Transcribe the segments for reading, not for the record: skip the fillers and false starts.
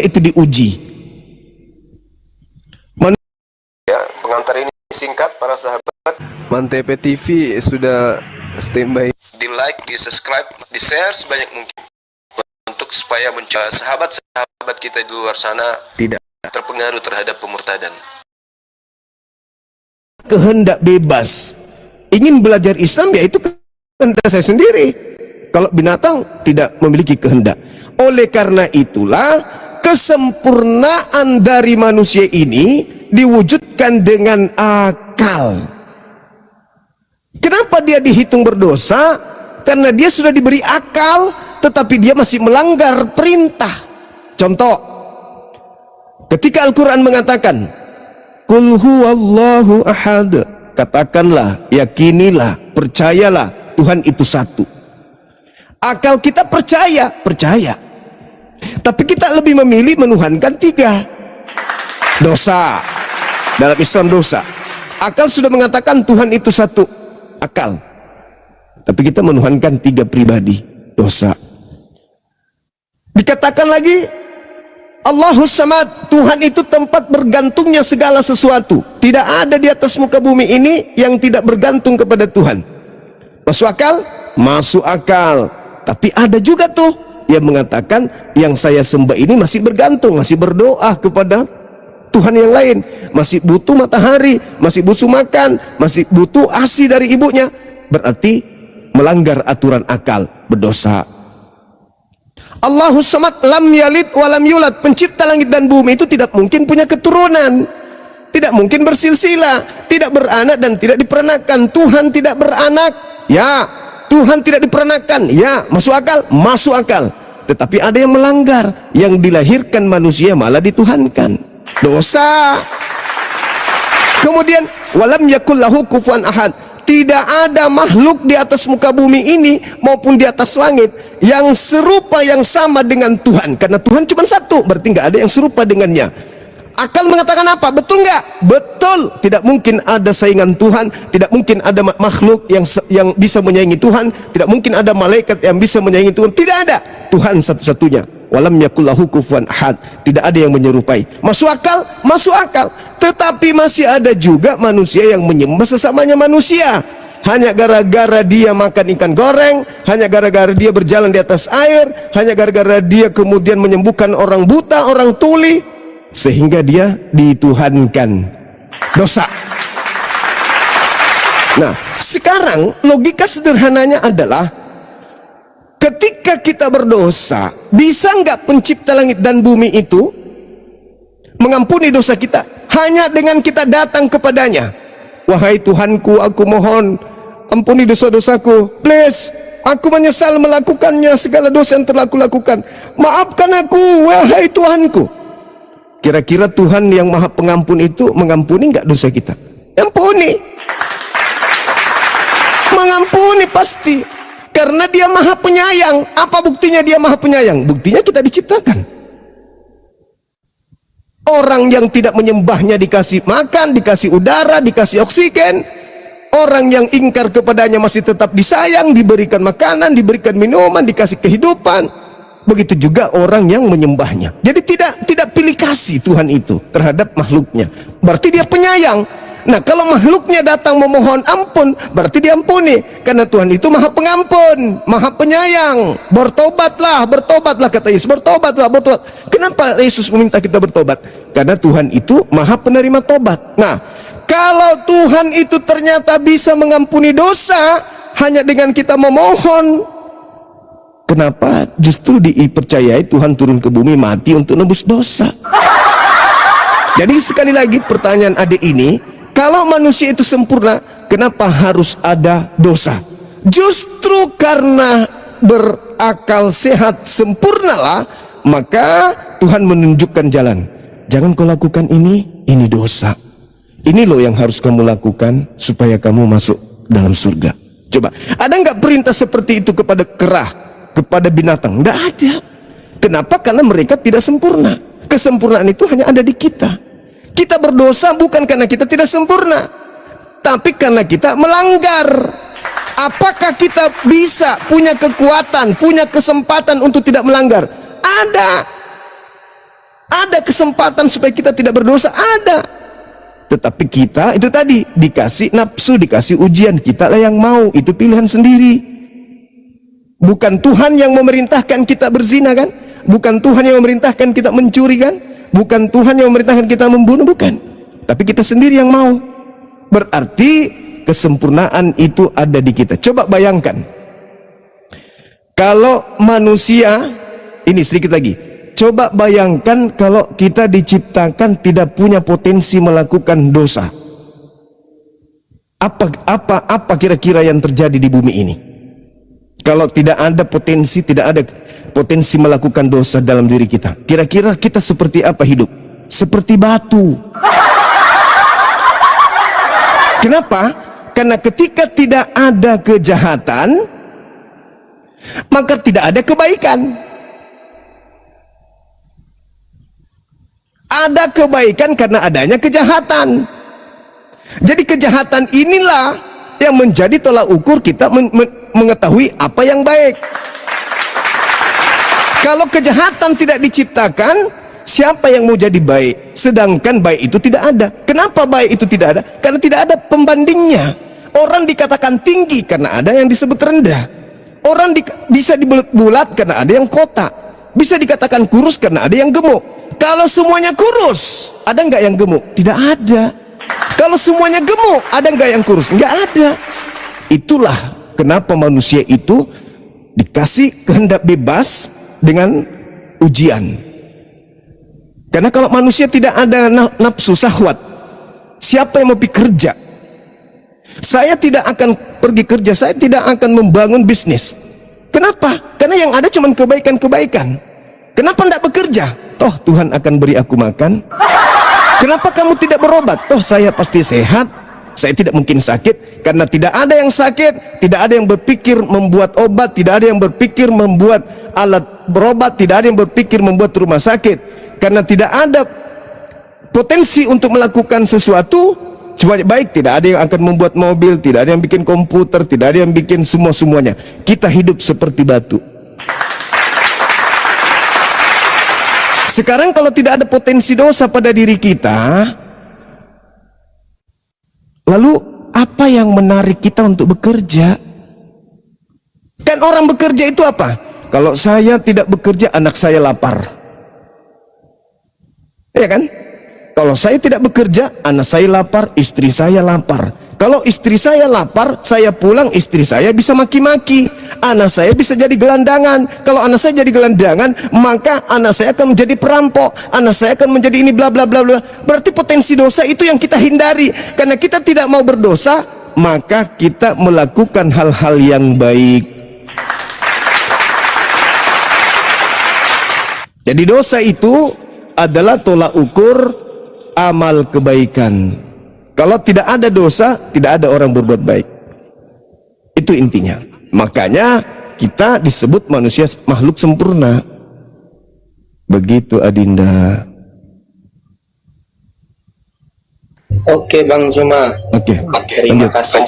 itu diuji. Ya, pengantar ini singkat para sahabat. Mantep TV sudah standby. Di like, di subscribe, di share sebanyak mungkin untuk supaya mencoba sahabat-sahabat kita di luar sana Tidak terpengaruh terhadap pemurtadan. Kehendak bebas. Ingin belajar Islam, ya itu kehendak saya sendiri. Kalau binatang tidak memiliki kehendak. Oleh karena itulah kesempurnaan dari manusia ini diwujudkan dengan akal. Kenapa dia dihitung berdosa? Karena dia sudah diberi akal, tetapi dia masih melanggar perintah. Contoh, ketika Al-Quran mengatakan Qul huwallahu ahad, katakanlah, yakinilah, percayalah Tuhan itu satu. Akal kita percaya, tapi kita lebih memilih menuhankan tiga. Dosa, dalam Islam dosa. Akal sudah mengatakan Tuhan itu satu, akal, tapi kita menuhankan tiga pribadi, dosa. Dikatakan lagi Allahus Samad, Tuhan itu tempat bergantungnya segala sesuatu. Tidak ada di atas muka bumi ini yang tidak bergantung kepada Tuhan. Masuk akal? Masuk akal. Tapi ada juga tuh yang mengatakan yang saya sembah ini masih bergantung, masih berdoa kepada Tuhan yang lain, masih butuh matahari, masih butuh makan, masih butuh ASI dari ibunya. Berarti melanggar aturan akal, berdosa. Allahus Samad, lam yalid walam yulad, pencipta langit dan bumi itu tidak mungkin punya keturunan, tidak mungkin bersilsilah, tidak beranak dan tidak diperanakan. Tuhan tidak beranak, ya. Tuhan tidak diperanakan, ya. Masuk akal? Masuk akal. Tetapi ada yang melanggar, yang dilahirkan manusia malah dituhankan, dosa. Kemudian walam yakul lahu kufuwan ahad, tidak ada makhluk di atas muka bumi ini maupun di atas langit yang serupa, yang sama dengan Tuhan. Karena Tuhan cuma satu, berarti nggak ada yang serupa dengannya. Akal mengatakan apa? Betul nggak? Betul. Tidak mungkin ada saingan Tuhan, tidak mungkin ada makhluk yang bisa menyaingi Tuhan, tidak mungkin ada malaikat yang bisa menyaingi Tuhan. Tidak ada. Tuhan satu-satunya. Walam yakul lahu kufuwan ahad, tidak ada yang menyerupai. Masuk akal? Masuk akal. Tetapi masih ada juga manusia yang menyembah sesamanya manusia. Hanya gara-gara dia makan ikan goreng, hanya gara-gara dia berjalan di atas air, hanya gara-gara dia kemudian menyembuhkan orang buta, orang tuli, sehingga dia dituhankan, dosa. Nah, sekarang logika sederhananya adalah ketika kita berdosa, bisa nggak pencipta langit dan bumi itu mengampuni dosa kita hanya dengan kita datang kepadanya? Wahai Tuhanku, aku mohon ampuni dosa-dosaku, please, aku menyesal melakukannya, segala dosa yang telah aku lakukan, maafkan aku wahai Tuhanku. Kira-kira Tuhan yang maha pengampun itu mengampuni nggak dosa kita? Ampuni, mengampuni pasti, karena dia maha penyayang. Apa buktinya dia maha penyayang? Buktinya kita diciptakan. Orang yang tidak menyembahnya dikasih makan, dikasih udara, dikasih oksigen. Orang yang ingkar kepadanya masih tetap disayang, diberikan makanan, diberikan minuman, dikasih kehidupan. Begitu juga orang yang menyembahnya. Jadi tidak pilih kasih Tuhan itu terhadap makhluknya. Berarti dia penyayang. Nah, kalau makhluknya datang memohon ampun, berarti diampuni. Karena Tuhan itu maha pengampun, maha penyayang. Bertobatlah, bertobatlah, kata Yesus. Bertobatlah, bertobat. Kenapa Yesus meminta kita bertobat? Karena Tuhan itu maha penerima tobat. Nah, kalau Tuhan itu ternyata bisa mengampuni dosa hanya dengan kita memohon, kenapa justru dipercayai Tuhan turun ke bumi mati untuk nebus dosa? Jadi sekali lagi pertanyaan adik ini, kalau manusia itu sempurna, kenapa harus ada dosa? Justru karena berakal sehat sempurnalah, maka Tuhan menunjukkan jalan. Jangan kau lakukan ini dosa. Ini loh yang harus kamu lakukan supaya kamu masuk dalam surga. Coba, ada nggak perintah seperti itu kepada kera, kepada binatang? Nggak ada. Kenapa? Karena mereka tidak sempurna. Kesempurnaan itu hanya ada di kita. Kita berdosa bukan karena kita tidak sempurna, tapi karena kita melanggar. Apakah kita bisa punya kekuatan, punya kesempatan untuk tidak melanggar? Ada. Ada kesempatan supaya kita tidak berdosa, ada. Tetapi kita itu tadi dikasih nafsu, dikasih ujian, kita lah yang mau, itu pilihan sendiri. Bukan Tuhan yang memerintahkan kita berzina kan? Bukan Tuhan yang memerintahkan kita mencuri kan? Bukan Tuhan yang memerintahkan kita membunuh, bukan. Tapi kita sendiri yang mau. Berarti kesempurnaan itu ada di kita. Coba bayangkan, kalau manusia, ini sedikit lagi, coba bayangkan kalau kita diciptakan tidak punya potensi melakukan dosa. Apa kira-kira yang terjadi di bumi ini? Kalau tidak ada potensi melakukan dosa dalam diri kita, kira-kira kita seperti apa hidup? Seperti batu. Kenapa? Karena ketika tidak ada kejahatan, maka tidak ada kebaikan. Ada kebaikan karena adanya kejahatan. Jadi kejahatan inilah yang menjadi tolak ukur kita mengetahui apa yang baik. Kalau kejahatan tidak diciptakan, siapa yang mau jadi baik? Sedangkan baik itu tidak ada. Kenapa baik itu tidak ada? Karena tidak ada pembandingnya. Orang dikatakan tinggi karena ada yang disebut rendah. Orang bisa dibulat karena ada yang kotak. Bisa dikatakan kurus karena ada yang gemuk. Kalau semuanya kurus, ada nggak yang gemuk? Tidak ada. Kalau semuanya gemuk, ada nggak yang kurus? Nggak ada. Itulah kenapa manusia itu dikasih kehendak bebas dengan ujian. Karena kalau manusia tidak ada nafsu syahwat, siapa yang mau pergi kerja? Saya tidak akan pergi kerja, saya tidak akan membangun bisnis. Kenapa? Karena yang ada cuma kebaikan-kebaikan. Kenapa tidak bekerja? Toh Tuhan akan beri aku makan. Kenapa kamu tidak berobat? Toh saya pasti sehat. Saya tidak mungkin sakit. Karena tidak ada yang sakit, tidak ada yang berpikir membuat obat, tidak ada yang berpikir membuat alat berobat, tidak ada yang berpikir membuat rumah sakit. Karena tidak ada potensi untuk melakukan sesuatu, cuma baik, tidak ada yang akan membuat mobil, tidak ada yang bikin komputer, tidak ada yang bikin semuanya. Kita hidup seperti batu. Sekarang kalau tidak ada potensi dosa pada diri kita, lalu apa yang menarik kita untuk bekerja? Kan orang bekerja itu apa? Kalau saya tidak bekerja, anak saya lapar. Ya kan? Kalau saya tidak bekerja, anak saya lapar, istri saya lapar. Kalau istri saya lapar, saya pulang, istri saya bisa maki-maki. Anak saya bisa jadi gelandangan. Kalau anak saya jadi gelandangan, maka anak saya akan menjadi perampok. Anak saya akan menjadi ini bla bla bla bla. Berarti potensi dosa itu yang kita hindari. Karena kita tidak mau berdosa, maka kita melakukan hal-hal yang baik. Jadi dosa itu adalah tolak ukur amal kebaikan. Kalau tidak ada dosa, tidak ada orang berbuat baik. Itu intinya. Makanya kita disebut manusia makhluk sempurna. Begitu Adinda. Oke Bang Zuma. Oke. Terima kasih.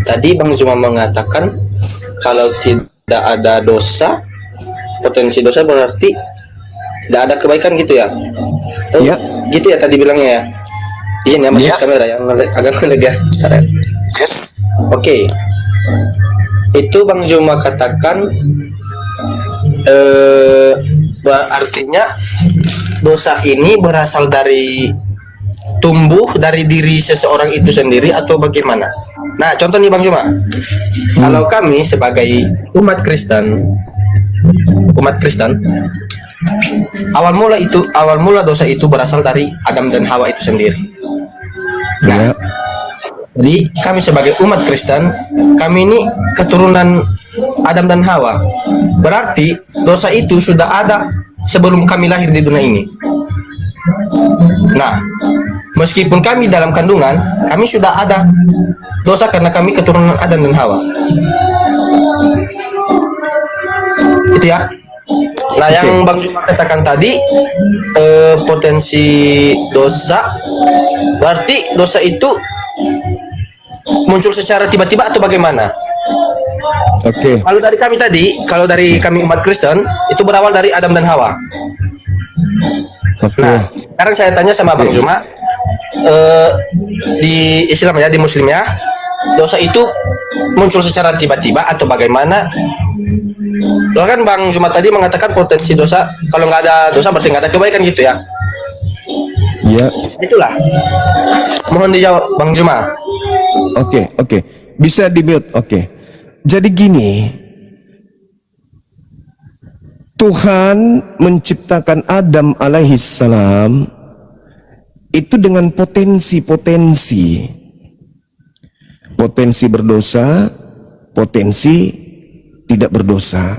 Tadi Bang Zuma mengatakan kalau tidak ada dosa, potensi dosa berarti tidak ada kebaikan gitu ya? Oh, ya. Gitu ya tadi bilangnya ya. Izin ya, masih Yes. kamera yang agak lega. Yes. Oke. Itu Bang Zuma katakan artinya dosa ini berasal dari tumbuh dari diri seseorang itu sendiri atau bagaimana? Nah, contoh nih Bang Zuma. Kalau kami sebagai umat Kristen, awal mula dosa itu berasal dari Adam dan Hawa itu sendiri. Nah, jadi kami sebagai umat Kristen, kami ini keturunan Adam dan Hawa. Berarti dosa itu sudah ada sebelum kami lahir di dunia ini. Nah, meskipun kami dalam kandungan, kami sudah ada dosa karena kami keturunan Adam dan Hawa. Itu ya. Nah, yang Bang Zuma katakan tadi potensi dosa, berarti dosa itu muncul secara tiba-tiba atau bagaimana? Oke. Kalau dari kami tadi, kalau dari kami umat Kristen, itu berawal dari Adam dan Hawa. Oke. Nah, sekarang saya tanya sama Bang Zuma, di Islam ya, di Muslim ya, dosa itu muncul secara tiba-tiba atau bagaimana? Loh kan Bang Zuma tadi mengatakan potensi dosa, kalau nggak ada dosa berarti nggak ada kebaikan gitu ya? Ya. Itulah. Mohon dijawab Bang Zuma. Oke, oke. Bisa di-mute. Oke. Jadi gini, Tuhan menciptakan Adam alaihissalam itu dengan potensi-potensi. Potensi berdosa, potensi tidak berdosa.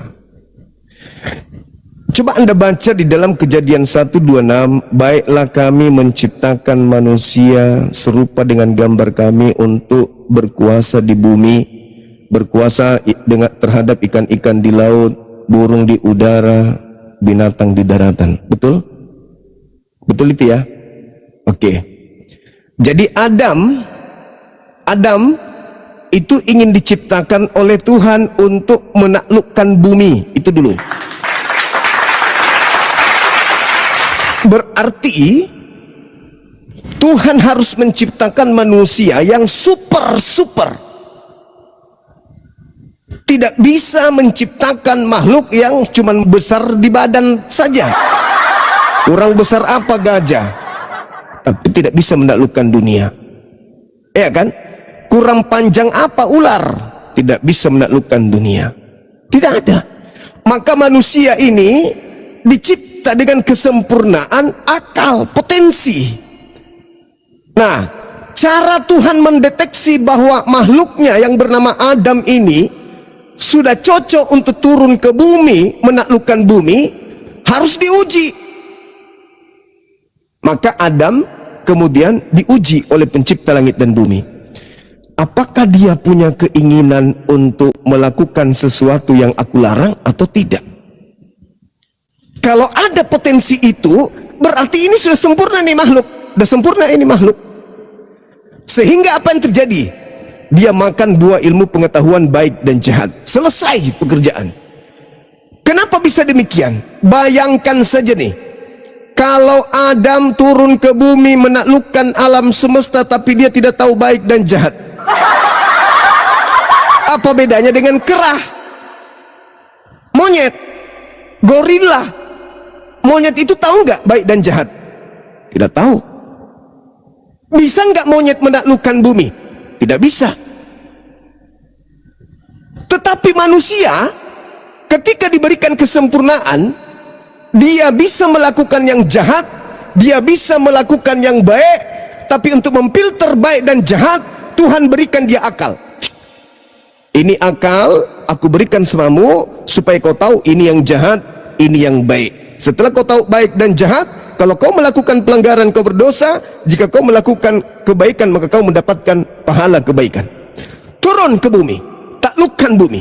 Coba Anda baca di dalam Kejadian 1:26, baiklah kami menciptakan manusia serupa dengan gambar kami untuk berkuasa di bumi, berkuasa terhadap ikan-ikan di laut, burung di udara, binatang di daratan. Betul? Betul itu ya? Oke. Jadi Adam itu ingin diciptakan oleh Tuhan untuk menaklukkan bumi. Itu dulu. Berarti Tuhan harus menciptakan manusia yang super. Tidak bisa menciptakan makhluk yang cuma besar di badan saja. Kurang besar apa gajah, tapi tidak bisa menaklukkan dunia. Ya kan? Kurang panjang apa ular, tidak bisa menaklukkan dunia. Tidak ada. Maka manusia ini dicipta dengan kesempurnaan akal, potensi. Nah, cara Tuhan mendeteksi bahwa makhluknya yang bernama Adam ini sudah cocok untuk turun ke bumi, menaklukkan bumi, harus diuji. Maka Adam kemudian diuji oleh pencipta langit dan bumi. Apakah dia punya keinginan untuk melakukan sesuatu yang aku larang atau tidak? Kalau ada potensi itu, berarti ini sudah sempurna nih makhluk. Sudah sempurna ini makhluk. Sehingga apa yang terjadi? Dia makan buah ilmu pengetahuan baik dan jahat. Selesai pekerjaan. Kenapa bisa demikian? Bayangkan saja nih, kalau Adam turun ke bumi menaklukkan alam semesta tapi dia tidak tahu baik dan jahat. Apa bedanya dengan kerah? Monyet, gorila. Monyet itu tahu nggak baik dan jahat? Tidak tahu. Bisa nggak monyet menaklukkan bumi? Tidak bisa. Tetapi manusia ketika diberikan kesempurnaan, dia bisa melakukan yang jahat, dia bisa melakukan yang baik, tapi untuk memfilter baik dan jahat, Tuhan berikan dia akal. Ini akal aku berikan samamu supaya kau tahu ini yang jahat, ini yang baik. Setelah kau tahu baik dan jahat, kalau kau melakukan pelanggaran kau berdosa, jika kau melakukan kebaikan maka kau mendapatkan pahala kebaikan. Turun ke bumi, taklukkan bumi.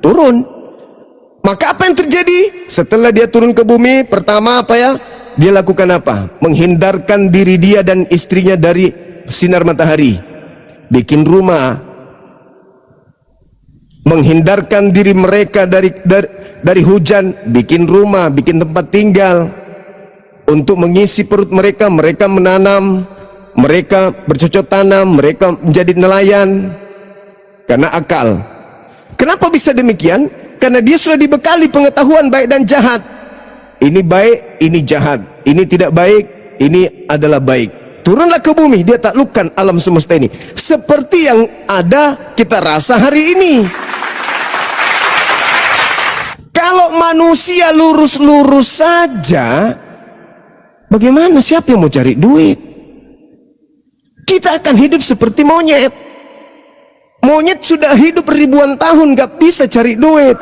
Turun. Maka apa yang terjadi? Setelah dia turun ke bumi, pertama apa ya? Dia lakukan apa? Menghindarkan diri dia dan istrinya dari sinar matahari. Bikin rumah. Menghindarkan diri mereka dari hujan, bikin rumah, bikin tempat tinggal. Untuk mengisi perut mereka, mereka menanam, mereka bercocok tanam, mereka menjadi nelayan. Karena akal. Kenapa bisa demikian? Karena dia sudah dibekali pengetahuan baik dan jahat. Ini baik, ini jahat. Ini tidak baik, ini adalah baik. Turunlah ke bumi, dia taklukkan alam semesta ini. Seperti yang ada kita rasa hari ini. Kalau manusia lurus-lurus saja, bagaimana? Siapa yang mau cari duit? Kita akan hidup seperti monyet. Monyet sudah hidup ribuan tahun gak bisa cari duit.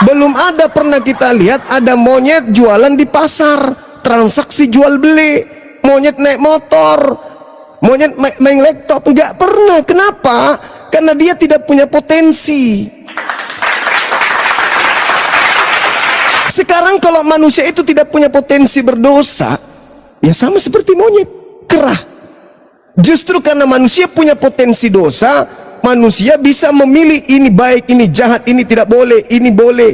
Belum ada pernah kita lihat ada monyet jualan di pasar, transaksi jual beli. Monyet naik motor, monyet main laptop, gak pernah. Kenapa? Karena dia tidak punya potensi. Sekarang kalau manusia itu tidak punya potensi berdosa, ya sama seperti monyet, kerah. Justru karena manusia punya potensi dosa, manusia bisa memilih ini baik, ini jahat, ini tidak boleh, ini boleh.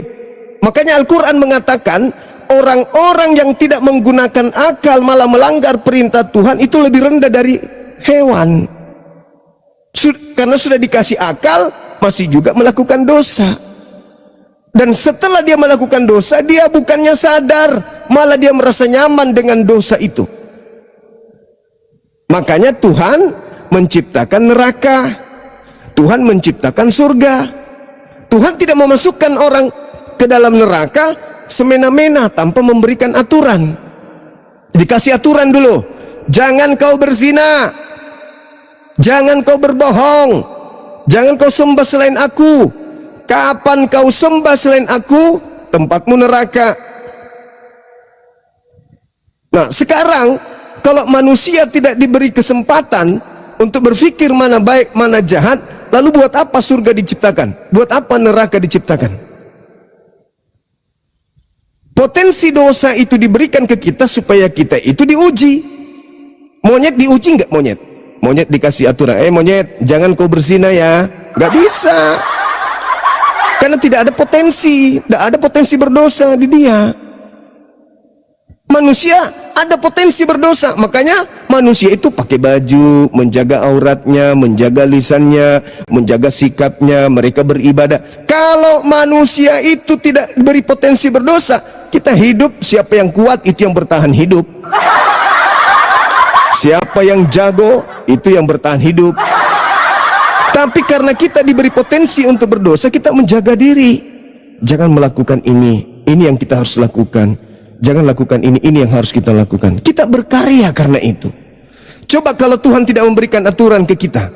Makanya Al-Quran mengatakan orang-orang yang tidak menggunakan akal malah melanggar perintah Tuhan itu lebih rendah dari hewan. Karena sudah dikasih akal masih juga melakukan dosa. Dan setelah dia melakukan dosa, dia bukannya sadar, malah dia merasa nyaman dengan dosa itu. Makanya Tuhan menciptakan neraka, Tuhan menciptakan surga. Tuhan tidak memasukkan orang ke dalam neraka semena-mena tanpa memberikan aturan. Dikasih aturan dulu. Jangan kau berzina, jangan kau berbohong, jangan kau sembah selain aku. Kapan kau sembah selain aku, tempatmu neraka. Nah, sekarang kalau manusia tidak diberi kesempatan untuk berpikir mana baik, mana jahat, lalu buat apa surga diciptakan? Buat apa neraka diciptakan? Potensi dosa itu diberikan ke kita supaya kita itu diuji. Monyet diuji nggak monyet? Monyet dikasih aturan, monyet jangan kau berzina ya. Nggak bisa. Karena tidak ada potensi berdosa di dia. Manusia ada potensi berdosa, makanya manusia itu pakai baju, menjaga auratnya, menjaga lisannya, menjaga sikapnya, mereka beribadah. Kalau manusia itu tidak diberi potensi berdosa, kita hidup, siapa yang kuat itu yang bertahan hidup. Siapa yang jago itu yang bertahan hidup. Tapi karena kita diberi potensi untuk berdosa, kita menjaga diri. Jangan melakukan ini yang kita harus lakukan. Jangan lakukan ini yang harus kita lakukan. Kita berkarya karena itu. Coba kalau Tuhan tidak memberikan aturan ke kita.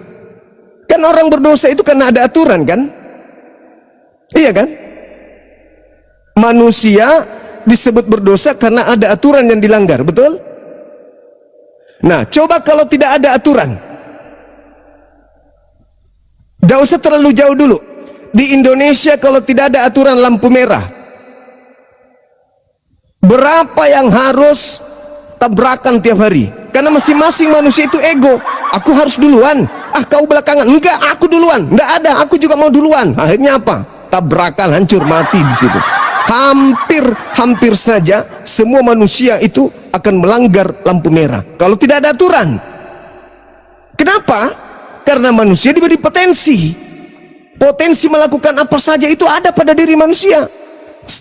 Kan orang berdosa itu karena ada aturan kan? Iya kan? Manusia disebut berdosa karena ada aturan yang dilanggar, betul? Nah, coba kalau tidak ada aturan. Tidak usah terlalu jauh dulu. Di Indonesia kalau tidak ada aturan lampu merah, berapa yang harus tabrakan tiap hari? Karena masing-masing manusia itu ego. Aku harus duluan, kau belakangan. Enggak, aku duluan. Enggak ada, aku juga mau duluan. Akhirnya apa? Tabrakan, hancur, mati di situ. Hampir saja semua manusia itu akan melanggar lampu merah kalau tidak ada aturan. Kenapa? Karena manusia diberi potensi melakukan apa saja itu ada pada diri manusia.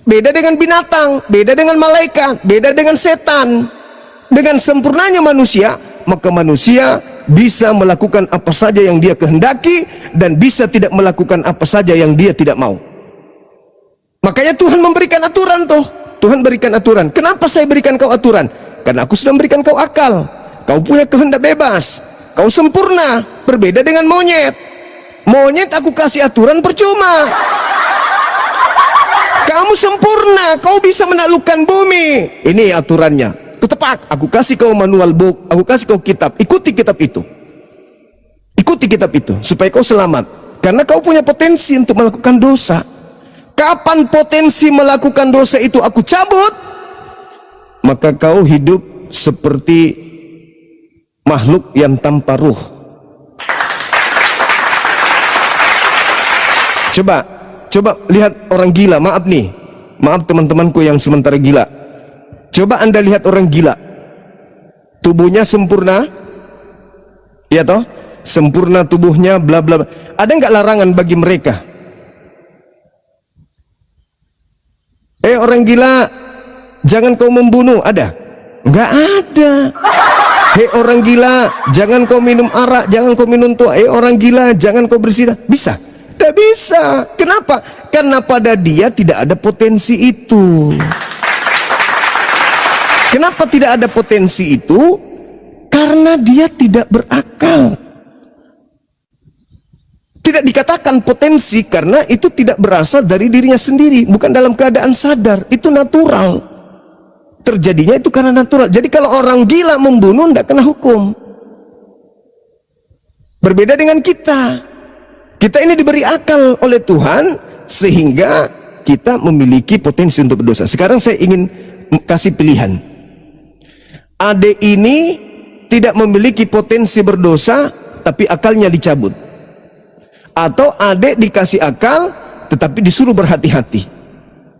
Beda dengan binatang, beda dengan malaikat, beda dengan setan. Dengan sempurnanya manusia, maka manusia bisa melakukan apa saja yang dia kehendaki dan bisa tidak melakukan apa saja yang dia tidak mau. Makanya Tuhan memberikan aturan tuh. Tuhan berikan aturan. Kenapa saya berikan kau aturan? Karena aku sudah memberikan kau akal. Kau punya kehendak bebas. Kau sempurna, berbeda dengan monyet. Monyet aku kasih aturan percuma. Kamu sempurna, kau bisa menaklukkan bumi. Ini aturannya. Ketepak, aku kasih kau manual book, aku kasih kau kitab. Ikuti kitab itu. Ikuti kitab itu supaya kau selamat. Karena kau punya potensi untuk melakukan dosa. Kapan potensi melakukan dosa itu aku cabut, maka kau hidup seperti makhluk yang tanpa ruh. Coba lihat orang gila. Maaf teman-temanku yang sementara gila. Coba Anda lihat orang gila. Tubuhnya sempurna, ya toh? Sempurna tubuhnya, bla bla. Ada nggak larangan bagi mereka? Orang gila, jangan kau membunuh. Ada? Nggak ada. Orang gila, jangan kau minum arak, jangan kau minum tua. Orang gila, jangan kau berzina. Bisa? Tidak bisa. Kenapa? Karena pada dia tidak ada potensi itu. Kenapa tidak ada potensi itu? Karena dia tidak berakal. Tidak dikatakan potensi karena itu tidak berasal dari dirinya sendiri, bukan dalam keadaan sadar. Itu natural. Terjadinya itu karena natural. Jadi kalau orang gila membunuh tidak kena hukum. Berbeda dengan kita. Kita ini diberi akal oleh Tuhan sehingga kita memiliki potensi untuk berdosa. Sekarang saya ingin kasih pilihan. Adik ini tidak memiliki potensi berdosa tapi akalnya dicabut. Atau adik dikasih akal tetapi disuruh berhati-hati.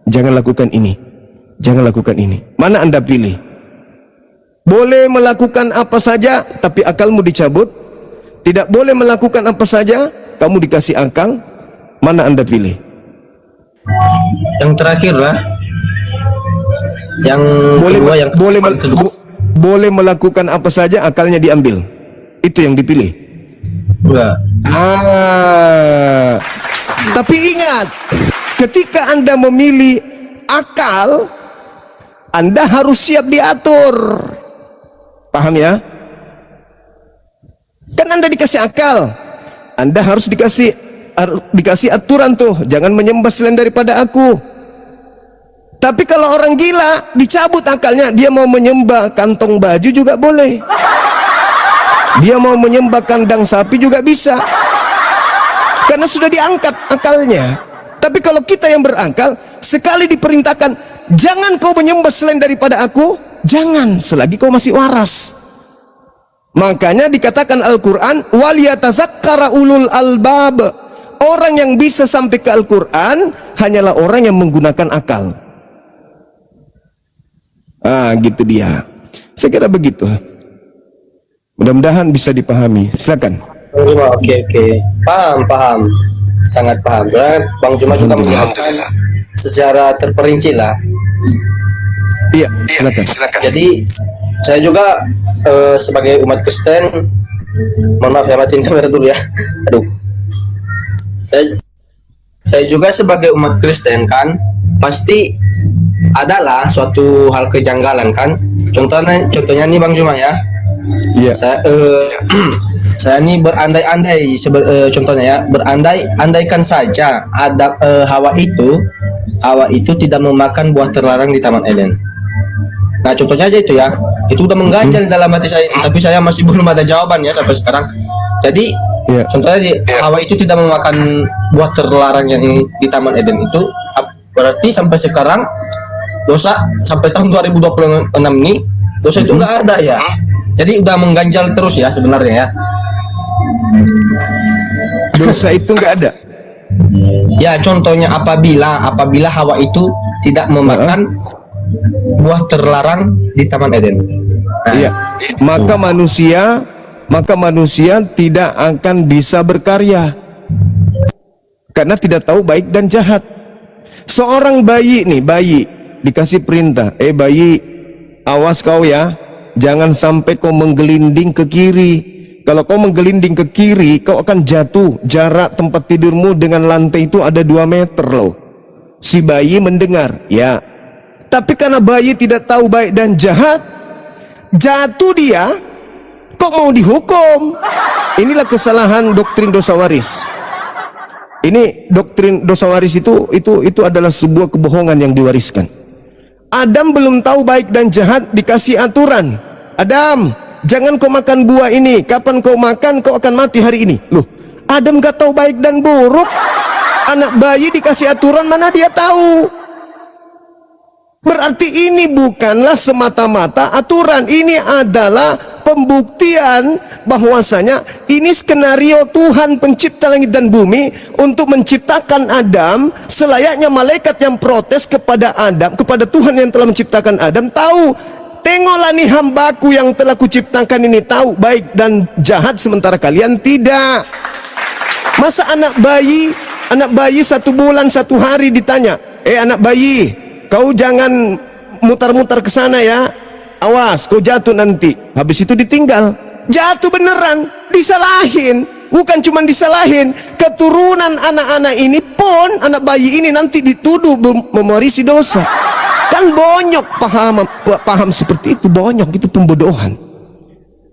Jangan lakukan ini. jangan lakukan ini. Mana Anda pilih? Boleh melakukan apa saja tapi akalmu dicabut, tidak boleh melakukan apa saja kamu dikasih akal. Mana Anda pilih? Yang terakhir lah. Yang Boleh kedua, yang boleh melakukan apa saja akalnya diambil. Itu yang dipilih. enggak. Tapi ingat, ketika Anda memilih akal, Anda harus siap diatur. Paham ya? Kan Anda dikasih akal, Anda harus dikasih aturan tuh, jangan menyembah selain daripada aku. Tapi kalau orang gila dicabut akalnya, dia mau menyembah kantong baju juga boleh, dia mau menyembah kandang sapi juga bisa, karena sudah diangkat akalnya. Tapi kalau kita yang berakal, sekali diperintahkan jangan kau menyembah selain daripada aku, jangan selagi kau masih waras. Makanya dikatakan Al-Quran, waliyatazakkara ulul albab. Orang yang bisa sampai ke Al-Quran hanyalah orang yang menggunakan akal. Gitu dia. Saya kira begitu. Mudah-mudahan bisa dipahami. Silakan. Oke. Paham. Sangat paham. Soalnya Bang Juma juga menjelaskan secara terperinci lah. Iya, silakan. Jadi saya juga sebagai umat Kristen, mohon maaf ya, matiin kamera dulu ya. Aduh. Saya juga sebagai umat Kristen kan pasti adalah suatu hal kejanggalan kan. Contohnya nih Bang Juma ya. Iya. Saya ini berandai-andai contohnya ya, berandai-andaikan saja ada Hawa itu tidak memakan buah terlarang di Taman Eden. Nah contohnya aja itu ya, itu udah mengganjal dalam hati saya, tapi saya masih belum ada jawaban ya sampai sekarang. Jadi contohnya Hawa itu tidak memakan buah terlarang yang di Taman Eden itu, berarti sampai sekarang dosa sampai tahun 2026 ini dosa itu nggak ada ya. Jadi udah mengganjal terus ya sebenarnya ya. Dosa itu nggak ada. Ya contohnya apabila Hawa itu tidak memakan buah terlarang di Taman Eden. Nah, Iya. Maka manusia tidak akan bisa berkarya karena tidak tahu baik dan jahat. Seorang bayi dikasih perintah, bayi, awas kau ya, jangan sampai kau menggelinding ke kiri. Kalau kau menggelinding ke kiri, kau akan jatuh. Jarak tempat tidurmu dengan lantai itu ada 2 meter loh. Si bayi mendengar, ya. Tapi karena bayi tidak tahu baik dan jahat, jatuh dia, kok mau dihukum? Inilah kesalahan doktrin dosa waris. Ini doktrin dosa waris itu adalah sebuah kebohongan yang diwariskan. Adam belum tahu baik dan jahat, dikasih aturan. Adam, jangan kau makan buah ini. Kapan kau makan, kau akan mati hari ini. Loh, Adam gak tahu baik dan buruk. Anak bayi dikasih aturan, mana dia tahu? Berarti ini bukanlah semata-mata aturan. Ini adalah pembuktian bahwasanya ini skenario Tuhan pencipta langit dan bumi untuk menciptakan Adam. Selayaknya malaikat yang protes kepada Adam, kepada Tuhan yang telah menciptakan Adam, tahu, tengoklah nih hambaku yang telah kuciptakan ini tahu baik dan jahat, sementara kalian tidak. Masa anak bayi 1 bulan 1 hari ditanya, anak bayi, kau jangan mutar-mutar ke sana ya, awas kau jatuh nanti. Habis itu ditinggal, jatuh beneran, disalahin. Bukan cuma disalahin, keturunan anak-anak ini pun, anak bayi ini nanti dituduh mewarisi dosa. Kan bonyok paham seperti itu, bonyok, itu pembodohan.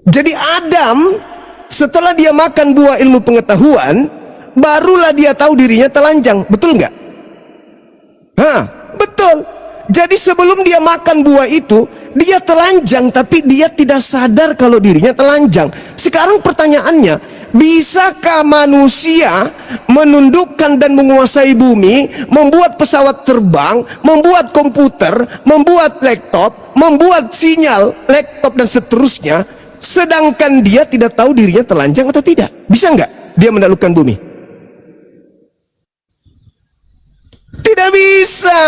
Jadi Adam setelah dia makan buah ilmu pengetahuan, barulah dia tahu dirinya telanjang. Betul nggak? Betul. Jadi sebelum dia makan buah itu, dia telanjang, tapi dia tidak sadar kalau dirinya telanjang. Sekarang pertanyaannya, bisakah manusia menundukkan dan menguasai bumi, membuat pesawat terbang, membuat komputer, membuat laptop, membuat sinyal laptop dan seterusnya, sedangkan dia tidak tahu dirinya telanjang atau tidak? Bisa nggak dia menaklukkan bumi? Tidak bisa.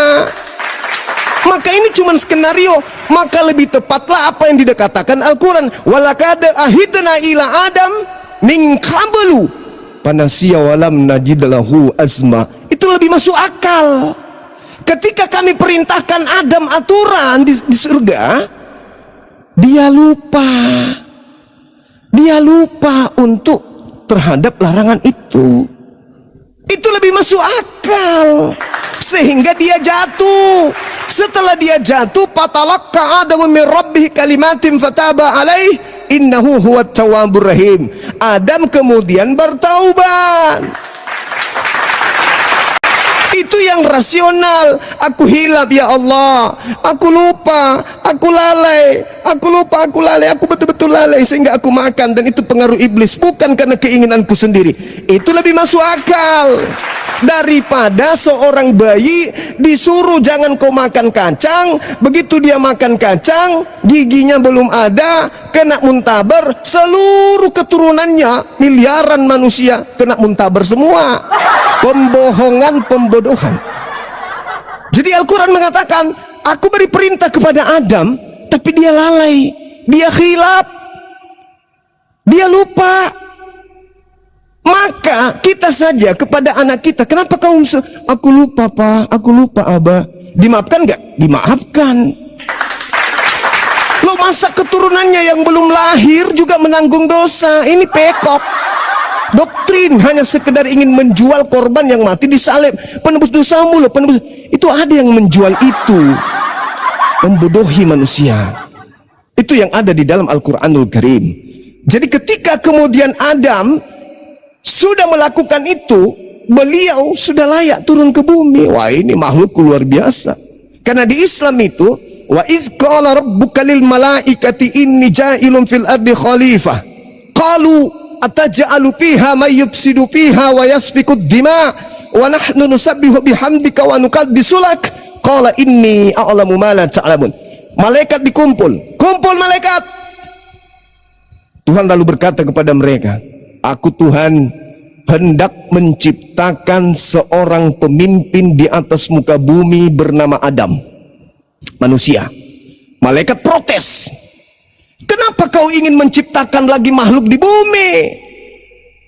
Maka ini cuma skenario. Maka lebih tepatlah apa yang dikatakan Al-Quran, walaqad ahidna ila Adam min qablu panasiya walam najid lahu azma. Itu lebih masuk akal. Ketika kami perintahkan Adam aturan di surga, dia lupa untuk terhadap larangan itu. Itu lebih masuk akal, sehingga dia jatuh. Setelah dia jatuh, fatalaqqa Adamu min rabbih kalimatin fataba alaih innahu huwat tawwabur rahim. Adam kemudian bertaubat. Itu yang rasional. Aku hilaf ya Allah, aku lupa, aku lalai, aku betul-betul lalai sehingga aku makan, dan itu pengaruh iblis, bukan karena keinginanku sendiri. Itu lebih masuk akal daripada seorang bayi disuruh jangan kau makan kacang, begitu dia makan kacang giginya belum ada, kena muntaber, seluruh keturunannya miliaran manusia kena muntaber semua. Pembohongan, pembodohan. Jadi Al-Quran mengatakan, aku beri perintah kepada Adam, tapi dia lalai, dia khilaf, dia lupa. Maka kita saja kepada anak kita, kenapa kau aku lupa Pak, aku lupa Abah, dimaafkan nggak? Dimaafkan. Lo masa keturunannya yang belum lahir juga menanggung dosa? Ini pekok. Doktrin hanya sekedar ingin menjual korban yang mati disalib, penebus dosamu loh, penebus. Itu ada yang menjual itu, membodohi manusia. Itu yang ada di dalam Al-Quranul Karim. Jadi ketika kemudian Adam sudah melakukan itu, beliau sudah layak turun ke bumi. Wah, ini makhluk luar biasa. Karena di Islam itu, wa iz qala rabbuka lil malaikati inni ja'ilun fil ardi khalifah. Qalu ataj'alu fiha may yufsidu fiha wa yasfiku ad-dima wa nahnu nusabbihu bihamdika wa nuqaddisu lak. Qala inni a'lamu ma la ta'lamun. Malaikat dikumpul, kumpul malaikat. Tuhan lalu berkata kepada mereka, aku Tuhan hendak menciptakan seorang pemimpin di atas muka bumi bernama Adam, manusia. Malaikat protes, kenapa kau ingin menciptakan lagi makhluk di bumi?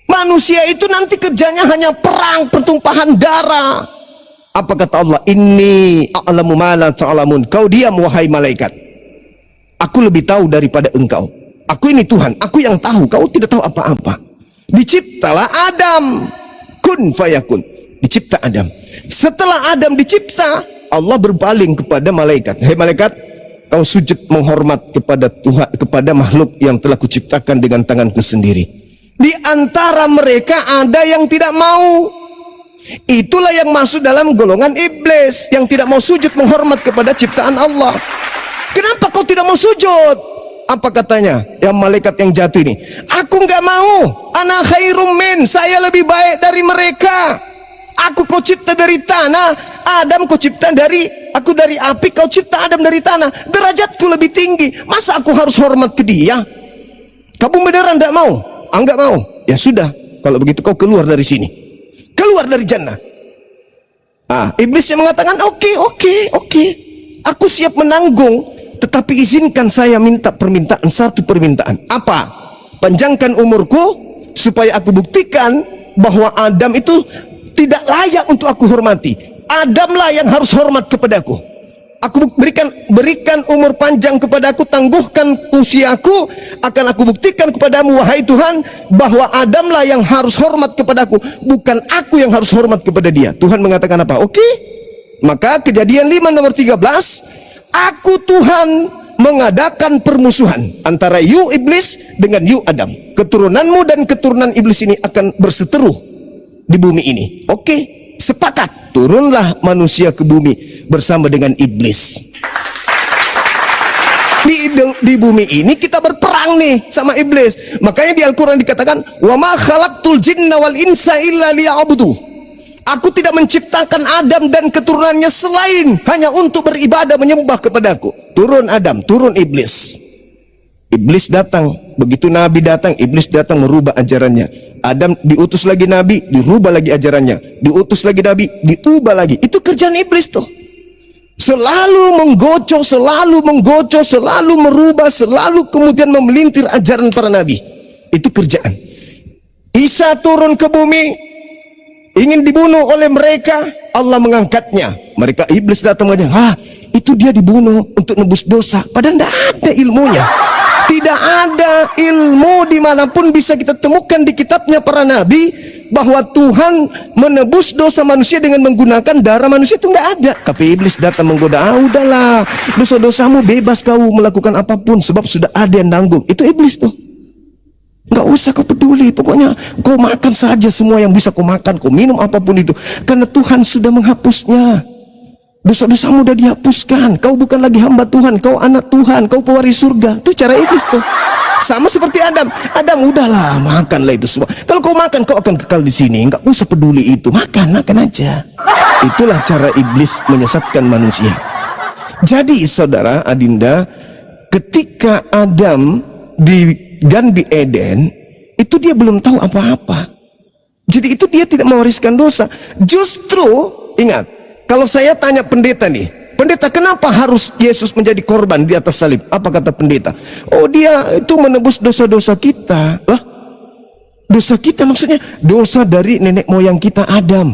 Manusia itu nanti kerjanya hanya perang, pertumpahan darah. Apa kata Allah? Inni a'lamu ma la ta'lamun. Kau diam wahai malaikat, aku lebih tahu daripada engkau. Aku ini Tuhan, aku yang tahu, kau tidak tahu apa-apa. Diciptalah Adam, kun fayakun, dicipta Adam. Setelah Adam dicipta, Allah berpaling kepada malaikat, hei malaikat, kau sujud menghormat kepada Tuhan, kepada makhluk yang telah kuciptakan dengan tanganku sendiri. Di antara mereka ada yang tidak mau. Itulah yang masuk dalam golongan iblis, yang tidak mau sujud menghormat kepada ciptaan Allah. Kenapa kau tidak mau sujud? Apa katanya? Yang malaikat yang jatuh ini, aku nggak mau. Ana khairum min, saya lebih baik dari mereka. Aku kau cipta dari tanah, Adam kau cipta dari, aku dari api, kau cipta Adam dari tanah. Derajatku lebih tinggi, masa aku harus hormat ke dia? Kamu beneran tidak mau? Enggak mau. Ya sudah, kalau begitu kau keluar dari sini, keluar dari jannah. Iblis yang mengatakan, oke, aku siap menanggung, tetapi izinkan saya minta permintaan, satu permintaan. Apa? Panjangkan umurku supaya aku buktikan bahwa Adam itu tidak layak untuk aku hormati. Adamlah yang harus hormat kepadaku. Aku berikan umur panjang kepadaku, tangguhkan usiaku, akan aku buktikan kepadamu wahai Tuhan bahwa Adamlah yang harus hormat kepadaku, bukan aku yang harus hormat kepada dia. Tuhan mengatakan apa? Oke. Maka Kejadian 5 nomor 13, aku Tuhan mengadakan permusuhan antara you iblis dengan you Adam. Keturunanmu dan keturunan iblis ini akan berseteruh di bumi ini. Oke, sepakat. Turunlah manusia ke bumi bersama dengan iblis. Di bumi ini kita berperang nih sama iblis. Makanya di Al-Quran dikatakan, wa ma khalaqtul jinna wal insa illa liya'budu. Aku tidak menciptakan Adam dan keturunannya selain hanya untuk beribadah, menyembah kepadaku. Turun Adam, turun iblis. Iblis datang, begitu Nabi datang, iblis datang merubah ajarannya. Adam diutus lagi Nabi, dirubah lagi ajarannya. Diutus lagi Nabi, diubah lagi. Itu kerjaan iblis tuh. Selalu menggocok, selalu merubah, selalu kemudian memelintir ajaran para nabi. Itu kerjaan. Isa turun ke bumi, ingin dibunuh oleh mereka, Allah mengangkatnya. Mereka, iblis datang aja, itu dia dibunuh untuk nebus dosa. Padahal tidak ada ilmunya. Tidak ada ilmu dimanapun bisa kita temukan di kitabnya para nabi bahwa Tuhan menebus dosa manusia dengan menggunakan darah manusia, itu nggak ada. Tapi iblis datang menggoda, udahlah, dosa-dosamu bebas kau melakukan apapun sebab sudah ada yang nanggung. Itu iblis tuh. Nggak usah kau peduli, pokoknya kau makan saja semua yang bisa kau makan, kau minum apapun itu, karena Tuhan sudah menghapusnya. Dosa-dosamu sudah dihapuskan. Kau bukan lagi hamba Tuhan, kau anak Tuhan, kau pewaris surga. Itu cara iblis tuh. Sama seperti Adam. Adam, udahlah, makanlah itu semua. Kalau kau makan, kau akan kekal di sini. Enggak usah peduli itu. Makan aja. Itulah cara iblis menyesatkan manusia. Jadi saudara Adinda, ketika Adam di Ganti Eden, itu dia belum tahu apa-apa. Jadi itu dia tidak mewariskan dosa. Justru ingat, kalau saya tanya pendeta nih, pendeta, kenapa harus Yesus menjadi korban di atas salib? Apa kata pendeta? Oh, dia itu menebus dosa-dosa kita. Lah, dosa kita maksudnya dosa dari nenek moyang kita Adam.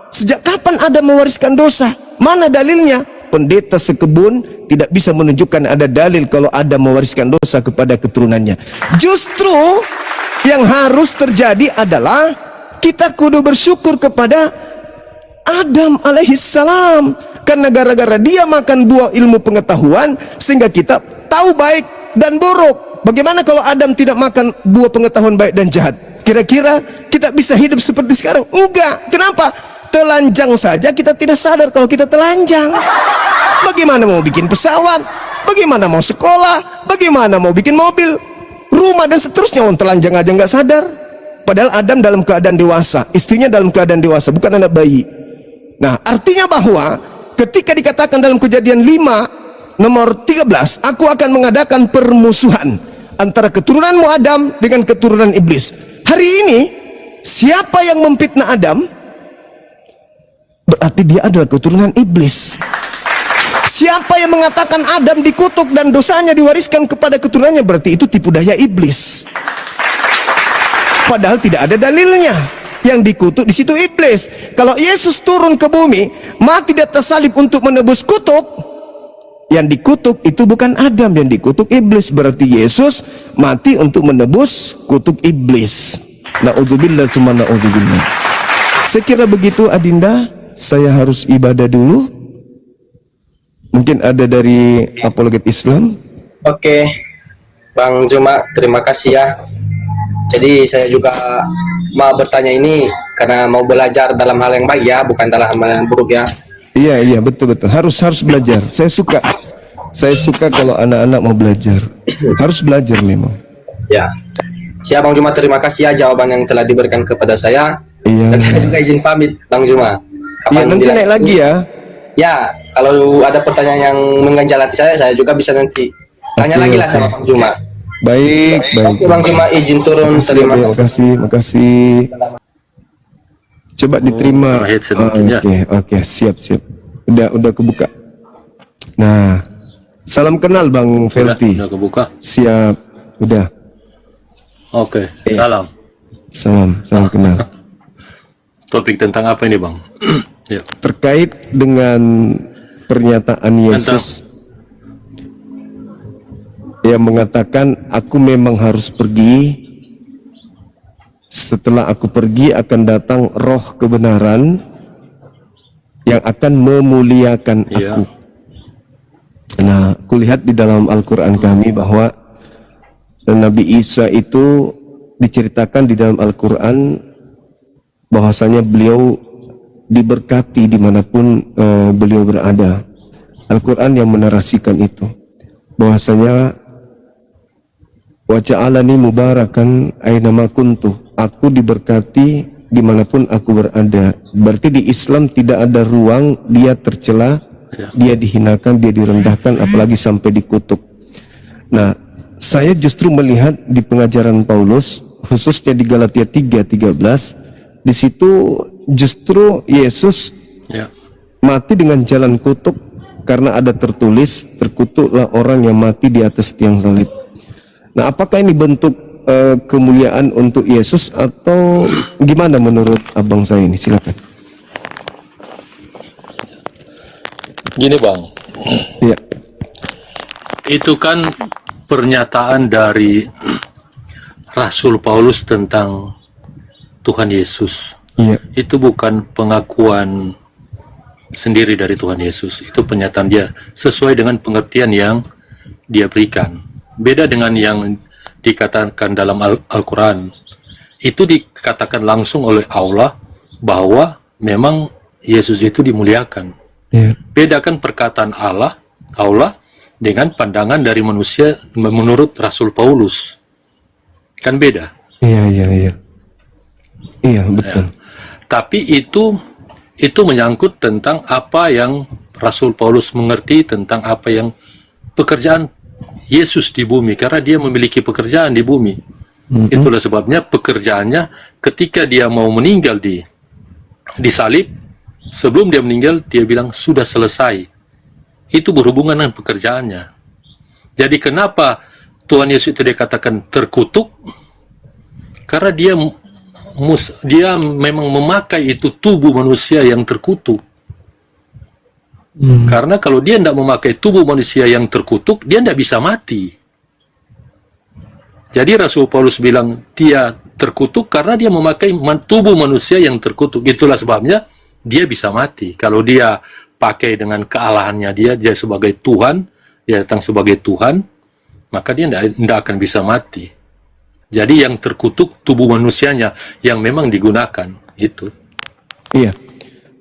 Sejak kapan Adam mewariskan dosa? Mana dalilnya? Pendeta sekebun tidak bisa menunjukkan ada dalil kalau Adam mewariskan dosa kepada keturunannya. Justru yang harus terjadi adalah kita kudu bersyukur kepada Adam alaihissalam, karena gara-gara dia makan buah ilmu pengetahuan sehingga kita tahu baik dan buruk. Bagaimana kalau Adam tidak makan buah pengetahuan baik dan jahat? Kira-kira kita bisa hidup seperti sekarang? Enggak. Kenapa? Telanjang saja kita tidak sadar kalau kita telanjang. Bagaimana mau bikin pesawat? Bagaimana mau sekolah? Bagaimana mau bikin mobil, rumah dan seterusnya? Orang telanjang aja nggak sadar. Padahal Adam dalam keadaan dewasa, istrinya dalam keadaan dewasa, bukan anak bayi. Nah, artinya bahwa ketika dikatakan dalam Kejadian 5 nomor 13, aku akan mengadakan permusuhan antara keturunanmu Adam dengan keturunan iblis. Hari ini siapa yang memfitnah Adam? Berarti dia adalah keturunan iblis. Siapa yang mengatakan Adam dikutuk dan dosanya diwariskan kepada keturunannya? Berarti itu tipu daya iblis. Padahal tidak ada dalilnya. Yang dikutuk di situ iblis. Kalau Yesus turun ke bumi, mati di atas salib untuk menebus kutuk, yang dikutuk itu bukan Adam, yang dikutuk iblis. Berarti Yesus mati untuk menebus kutuk iblis. Na'udzubillah tsumma na'udzubillah. Sekira begitu Adinda, saya harus ibadah dulu. Mungkin ada dari apologet Islam. Oke, Bang Juma, terima kasih ya. Jadi saya juga mau bertanya ini karena mau belajar dalam hal yang baik ya, bukan dalam hal yang buruk ya. Iya betul. Harus belajar. Saya suka kalau anak-anak mau belajar. Harus belajar memang. Ya. Siap Bang Juma, terima kasih ya jawaban yang telah diberikan kepada saya. Iya. Dan saya juga izin pamit Bang Juma. Iya, nanti naik lagi ya. Ya, kalau ada pertanyaan yang mengganjal hati saya juga bisa nanti tanya lagi lah sama Bang Juma. Baik. Oke, Bang Juma izin turun. Terima kasih. Coba diterima. Oke, siap. Udah kebuka. Nah, salam kenal Bang Felty. Udah kebuka. Siap, udah. Oke, Salam kenal. Topik tentang apa ini, Bang? Ya. Terkait dengan pernyataan Yesus yang mengatakan, aku memang harus pergi, setelah aku pergi akan datang roh kebenaran yang akan memuliakan aku. Nah, kulihat di dalam Al-Quran kami bahwa Nabi Isa itu diceritakan di dalam Al-Quran bahwasanya beliau diberkati dimanapun beliau berada. Al-Quran yang menarasikan itu bahwasanya wa ja'alani mubarakan ainama kuntu, aku diberkati dimanapun aku berada. Berarti di Islam tidak ada ruang dia tercela, dia dihinakan, dia direndahkan, apalagi sampai dikutuk. Nah, saya justru melihat di pengajaran Paulus, khususnya di Galatia 3:13, di situ justru Yesus mati dengan jalan kutuk karena ada tertulis, terkutuklah orang yang mati di atas tiang salib. Nah, apakah ini bentuk kemuliaan untuk Yesus atau gimana menurut abang saya ini? Silakan. Gini bang, Ya, itu kan pernyataan dari Rasul Paulus tentang Tuhan Yesus. iya, Itu bukan pengakuan sendiri dari Tuhan Yesus. Itu pernyataan dia sesuai dengan pengertian yang dia berikan. Beda dengan yang dikatakan dalam Al-Quran. Itu dikatakan langsung oleh Allah bahwa memang Yesus itu dimuliakan. iya, Bedakan perkataan Allah dengan pandangan dari manusia menurut Rasul Paulus. Kan beda. iya, iya, iya, iya, betul. Tapi itu menyangkut tentang apa yang Rasul Paulus mengerti tentang apa yang pekerjaan Yesus di bumi, karena dia memiliki pekerjaan di bumi. Itulah sebabnya pekerjaannya ketika dia mau meninggal di salib, sebelum dia meninggal dia bilang sudah selesai. Itu berhubungan dengan pekerjaannya. Jadi kenapa Tuhan Yesus itu dikatakan terkutuk? Karena dia memang memakai itu tubuh manusia yang terkutuk. Karena kalau dia tidak memakai tubuh manusia yang terkutuk, dia tidak bisa mati. Jadi Rasul Paulus bilang dia terkutuk karena dia memakai tubuh manusia yang terkutuk. Itulah sebabnya dia bisa mati. Kalau dia pakai dengan kealahannya dia sebagai Tuhan, dia datang sebagai Tuhan, maka dia tidak akan bisa mati. Jadi yang terkutuk tubuh manusianya yang memang digunakan itu. Iya.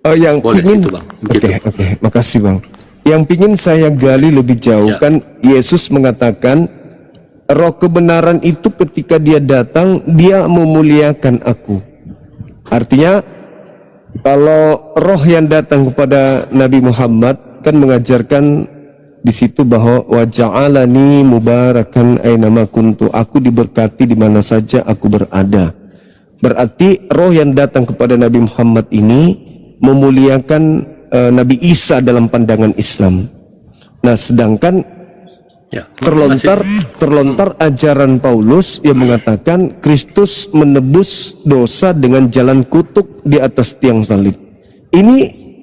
Yang Boleh pingin, itu, Bang. Begitu. Oke, makasih bang. Yang pingin saya gali lebih jauh, Ya. kan Yesus mengatakan roh kebenaran itu ketika dia datang dia memuliakan aku. Artinya kalau roh yang datang kepada Nabi Muhammad kan mengajarkan di situ bahwa wa ja'alani mubarakan ainama kuntu, aku diberkati di mana saja aku berada. Berarti roh yang datang kepada Nabi Muhammad ini memuliakan Nabi Isa dalam pandangan Islam. Nah, sedangkan Ya, terlontar ajaran Paulus yang mengatakan Kristus menebus dosa dengan jalan kutuk di atas tiang salib. Ini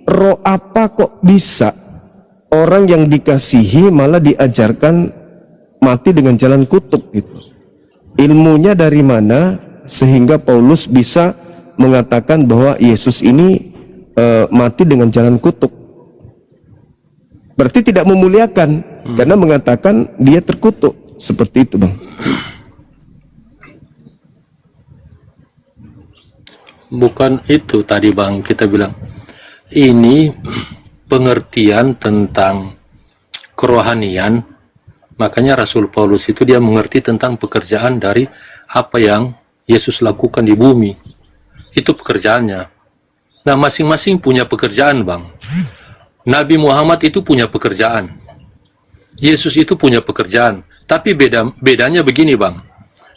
roh apa kok bisa orang yang dikasihi malah diajarkan mati dengan jalan kutuk gitu? Ilmunya dari mana sehingga Paulus bisa mengatakan bahwa Yesus ini mati dengan jalan kutuk? Berarti tidak memuliakan karena mengatakan dia terkutuk. Seperti itu bang. bukan itu tadi bang, kita bilang ini pengertian tentang kerohanian. Makanya Rasul Paulus itu dia mengerti tentang pekerjaan dari apa yang Yesus lakukan di bumi. Itu pekerjaannya. Nah, masing-masing punya pekerjaan bang. Nabi Muhammad itu punya pekerjaan, Yesus itu punya pekerjaan. Tapi bedanya begini bang,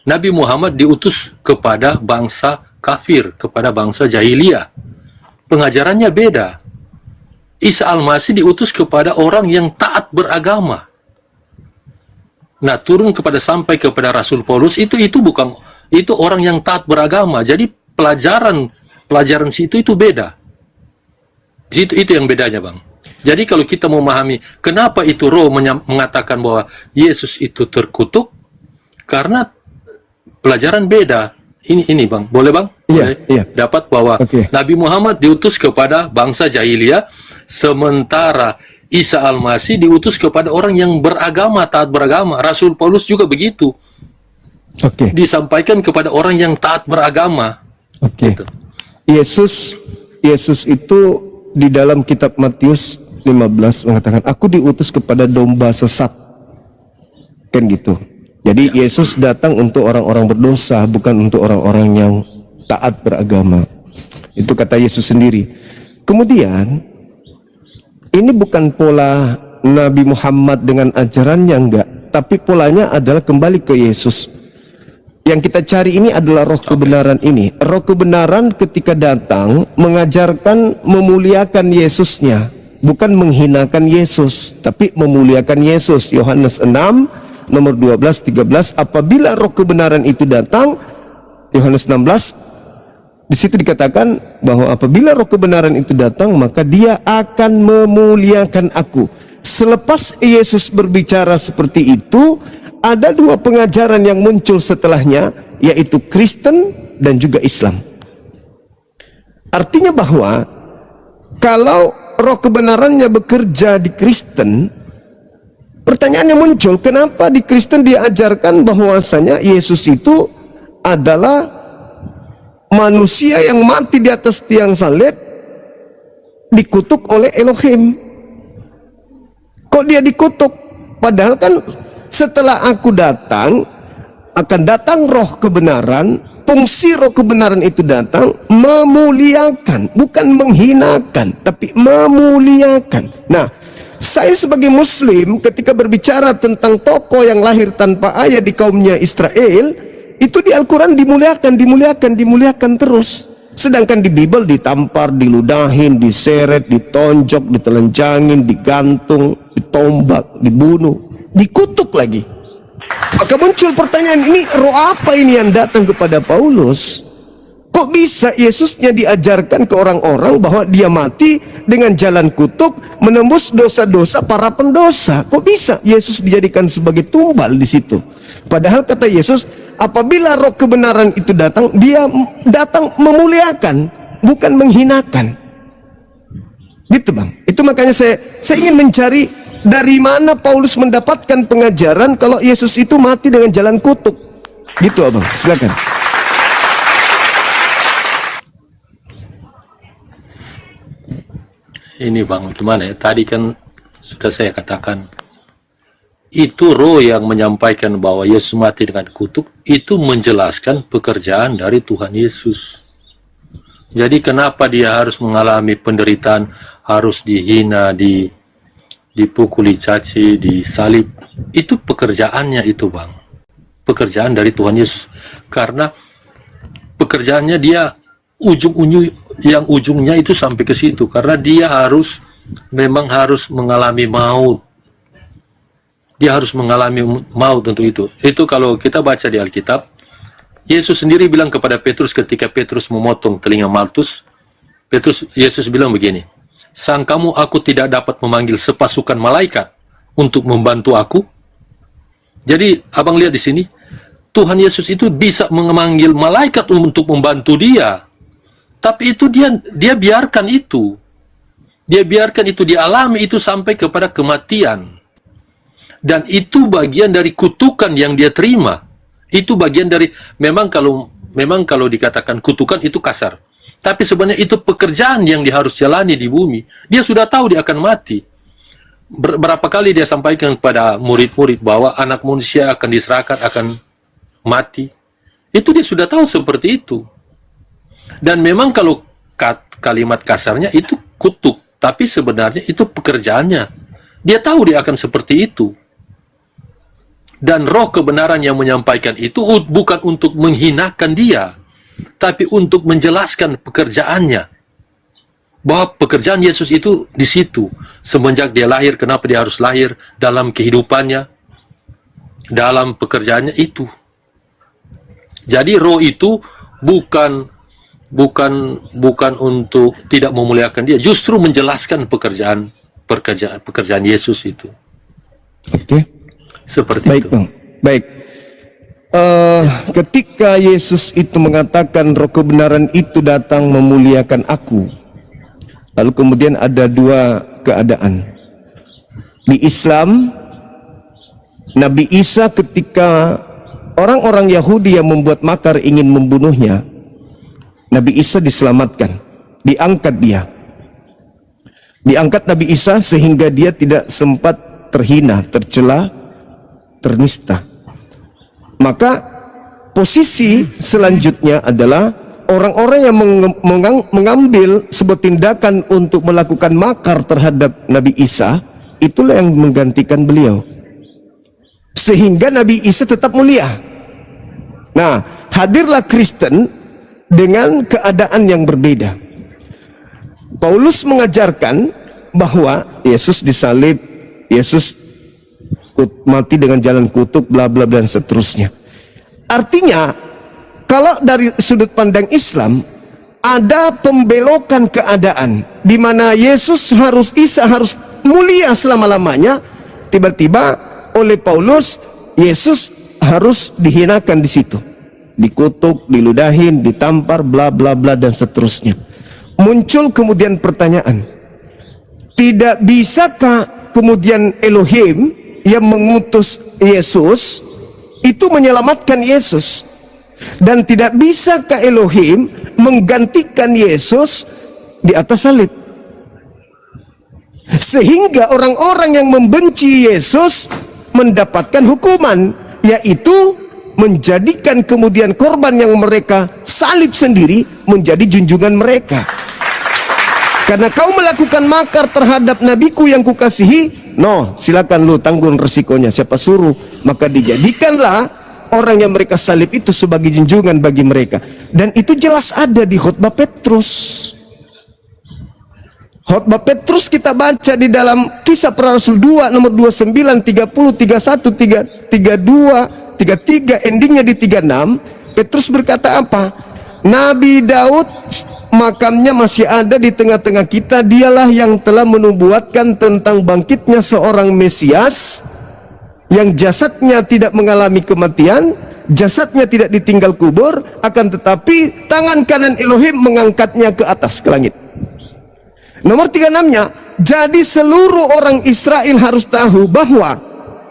Nabi Muhammad diutus kepada bangsa kafir, kepada bangsa jahiliyah. Pengajarannya beda. Isa Al-Masih diutus kepada orang yang taat beragama. Nah, turun sampai kepada Rasul Paulus itu bukan, itu orang yang taat beragama. Jadi pelajaran situ itu beda. Itu yang bedanya bang. Jadi kalau kita memahami kenapa itu roh mengatakan bahwa Yesus itu terkutuk, karena pelajaran beda. Ini bang, boleh bang? Iya, iya. Dapat bahwa Nabi Muhammad diutus kepada bangsa jahiliyah, sementara Isa Al-Masih diutus kepada orang yang beragama, taat beragama. Rasul Paulus juga begitu. Disampaikan kepada orang yang taat beragama. Gitu. Yesus itu di dalam kitab Matius 15 mengatakan, aku diutus kepada domba sesat. Kan gitu. Jadi Yesus datang untuk orang-orang berdosa, bukan untuk orang-orang yang taat beragama. Itu kata Yesus sendiri. Kemudian ini bukan pola Nabi Muhammad dengan ajarannya, enggak, tapi polanya adalah kembali ke Yesus. Yang kita cari ini adalah roh kebenaran ini. Roh kebenaran ketika datang mengajarkan memuliakan Yesusnya. bukan menghinakan Yesus, tapi memuliakan Yesus. Yohanes 6 nomor 12 13, apabila roh kebenaran itu datang, Yohanes 16, di situ dikatakan bahwa apabila roh kebenaran itu datang, maka dia akan memuliakan aku. Selepas Yesus berbicara seperti itu, ada dua pengajaran yang muncul setelahnya, yaitu Kristen dan juga Islam. Artinya bahwa kalau roh kebenarannya bekerja di Kristen, pertanyaannya muncul, kenapa di Kristen diajarkan bahwasanya Yesus itu adalah manusia yang mati di atas tiang salib, dikutuk oleh Elohim? Kok dia dikutuk? Padahal kan setelah aku datang, akan datang roh kebenaran. Fungsi roh kebenaran itu datang memuliakan, bukan menghinakan, tapi memuliakan. Nah, saya sebagai Muslim ketika berbicara tentang tokoh yang lahir tanpa ayah di kaumnya Israel, itu di Al-Quran dimuliakan terus. Sedangkan di Bible ditampar, diludahin, diseret, ditonjok, ditelanjangin, digantung, ditombak, dibunuh, dikutuk lagi. Maka muncul pertanyaan, ini roh apa ini yang datang kepada Paulus? Kok bisa Yesusnya diajarkan ke orang-orang bahwa dia mati dengan jalan kutuk, menembus dosa-dosa para pendosa? Kok bisa Yesus dijadikan sebagai tumbal di situ? Padahal kata Yesus, apabila roh kebenaran itu datang, dia datang memuliakan, bukan menghinakan. Gitu bang. Itu makanya saya ingin mencari dari mana Paulus mendapatkan pengajaran kalau Yesus itu mati dengan jalan kutuk. Gitu abang, silakan. Ini bang, gimana ya? Tadi kan sudah saya katakan, itu roh yang menyampaikan bahwa Yesus mati dengan kutuk, itu menjelaskan pekerjaan dari Tuhan Yesus. Jadi kenapa dia harus mengalami penderitaan, harus dihina, dipukuli caci, disalib? Itu pekerjaannya itu bang, pekerjaan dari Tuhan Yesus. Karena pekerjaannya dia ujungnya itu sampai ke situ, karena dia memang harus mengalami maut. Dia harus mengalami maut untuk itu. Itu kalau kita baca di Alkitab, Yesus sendiri bilang kepada Petrus ketika Petrus memotong telinga Maltus, Yesus bilang begini, sangkamu aku tidak dapat memanggil sepasukan malaikat untuk membantu aku? Jadi abang lihat di sini, Tuhan Yesus itu bisa memanggil malaikat untuk membantu dia. Tapi itu dia biarkan itu. Dia biarkan itu dialami itu sampai kepada kematian. Dan itu bagian dari kutukan yang dia terima. Itu bagian dari, memang kalau dikatakan kutukan itu kasar. Tapi sebenarnya itu pekerjaan yang dia harus jalani di bumi. Dia sudah tahu dia akan mati. Berapa kali dia sampaikan kepada murid-murid bahwa anak manusia akan diserahkan, akan mati. Itu dia sudah tahu seperti itu. Dan memang kalau kalimat kasarnya itu kutuk. Tapi sebenarnya itu pekerjaannya. Dia tahu dia akan seperti itu. Dan roh kebenaran yang menyampaikan itu bukan untuk menghinakan dia, tapi untuk menjelaskan pekerjaannya. Bahwa pekerjaan Yesus itu di situ. Semenjak dia lahir, kenapa dia harus lahir, dalam kehidupannya, dalam pekerjaannya itu. Jadi roh itu bukan untuk tidak memuliakan dia, justru menjelaskan pekerjaan Yesus itu. Oke. Seperti Baik itu. bang, baik. Ketika Yesus itu mengatakan roh kebenaran itu datang memuliakan aku, lalu kemudian ada dua keadaan. Di Islam, Nabi Isa ketika orang-orang Yahudi yang membuat makar ingin membunuhnya, Nabi Isa diselamatkan, diangkat dia. Diangkat Nabi Isa sehingga dia tidak sempat terhina, tercela, ternista. Maka posisi selanjutnya adalah orang-orang yang mengambil sebuah tindakan untuk melakukan makar terhadap Nabi Isa, itulah yang menggantikan beliau. Sehingga Nabi Isa tetap mulia. Nah, hadirlah Kristen dengan keadaan yang berbeda. Paulus mengajarkan bahwa Yesus disalib, Yesus mati dengan jalan kutuk, bla bla dan seterusnya. Artinya, kalau dari sudut pandang Islam, ada pembelokan keadaan di mana Isa harus mulia selama-lamanya. Tiba-tiba oleh Paulus, Yesus harus dihinakan di situ, dikutuk, diludahin, ditampar, bla bla bla dan seterusnya. Muncul kemudian pertanyaan, tidak bisakah kemudian Elohim yang mengutus Yesus itu menyelamatkan Yesus, dan tidak bisakah Elohim menggantikan Yesus di atas salib, sehingga orang-orang yang membenci Yesus mendapatkan hukuman, yaitu menjadikan kemudian korban yang mereka salib sendiri menjadi junjungan mereka. Karena kau melakukan makar terhadap nabiku yang kukasihi, no, silakan lu tanggung resikonya, siapa suruh. Maka dijadikanlah orang yang mereka salib itu sebagai junjungan bagi mereka. Dan itu jelas ada di khotbah Petrus. Khotbah Petrus kita baca di dalam Kisah Para Rasul 2 nomor 29, 30, 31, 32, 33, endingnya di 36. Petrus berkata apa? Nabi Daud makamnya masih ada di tengah-tengah kita. Dialah yang telah menubuatkan tentang bangkitnya seorang Mesias yang jasadnya tidak mengalami kematian, jasadnya tidak ditinggal kubur, akan tetapi tangan kanan Elohim mengangkatnya ke atas, ke langit. Nomor 36-nya, jadi seluruh orang Israel harus tahu bahwa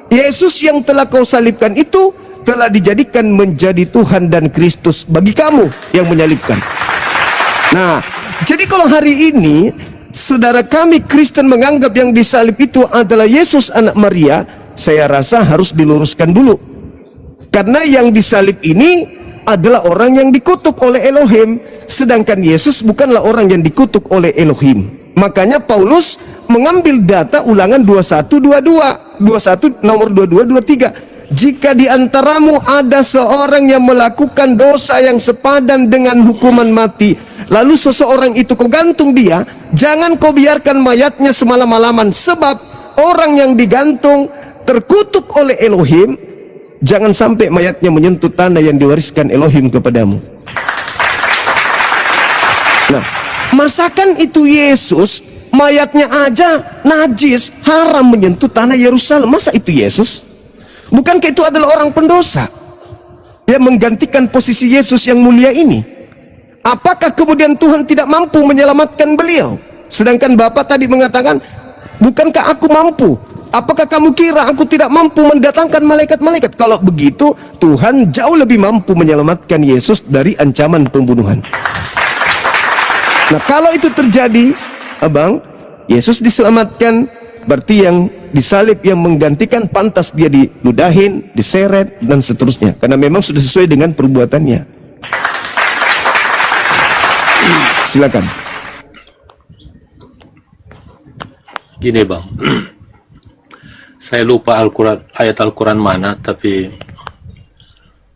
Yesus yang telah kau salibkan itu telah dijadikan menjadi Tuhan dan Kristus bagi kamu yang menyalibkan. Nah, jadi kalau hari ini saudara kami Kristen menganggap yang disalib itu adalah Yesus anak Maria, saya rasa harus diluruskan dulu. Karena yang disalib ini adalah orang yang dikutuk oleh Elohim, sedangkan Yesus bukanlah orang yang dikutuk oleh Elohim. Makanya Paulus mengambil data Ulangan 21 nomor 22 23. Jika di antaramu ada seorang yang melakukan dosa yang sepadan dengan hukuman mati, lalu seseorang itu kau gantung dia, jangan kau biarkan mayatnya semalam-malaman, sebab orang yang digantung terkutuk oleh Elohim. Jangan sampai mayatnya menyentuh tanah yang diwariskan Elohim kepadamu. Nah, masakan itu Yesus, mayatnya aja najis, haram menyentuh tanah Yerusalem. Masa itu Yesus? Bukankah itu adalah orang pendosa yang menggantikan posisi Yesus yang mulia ini? Apakah kemudian Tuhan tidak mampu menyelamatkan beliau? Sedangkan Bapa tadi mengatakan, bukankah aku mampu? Apakah kamu kira aku tidak mampu mendatangkan malaikat-malaikat? Kalau begitu, Tuhan jauh lebih mampu menyelamatkan Yesus dari ancaman pembunuhan. Nah, kalau itu terjadi, abang, Yesus diselamatkan, berarti yang disalib yang menggantikan pantas dia diludahin, diseret dan seterusnya, karena memang sudah sesuai dengan perbuatannya. Silakan. Gini bang, saya lupa ayat Al-Quran mana, tapi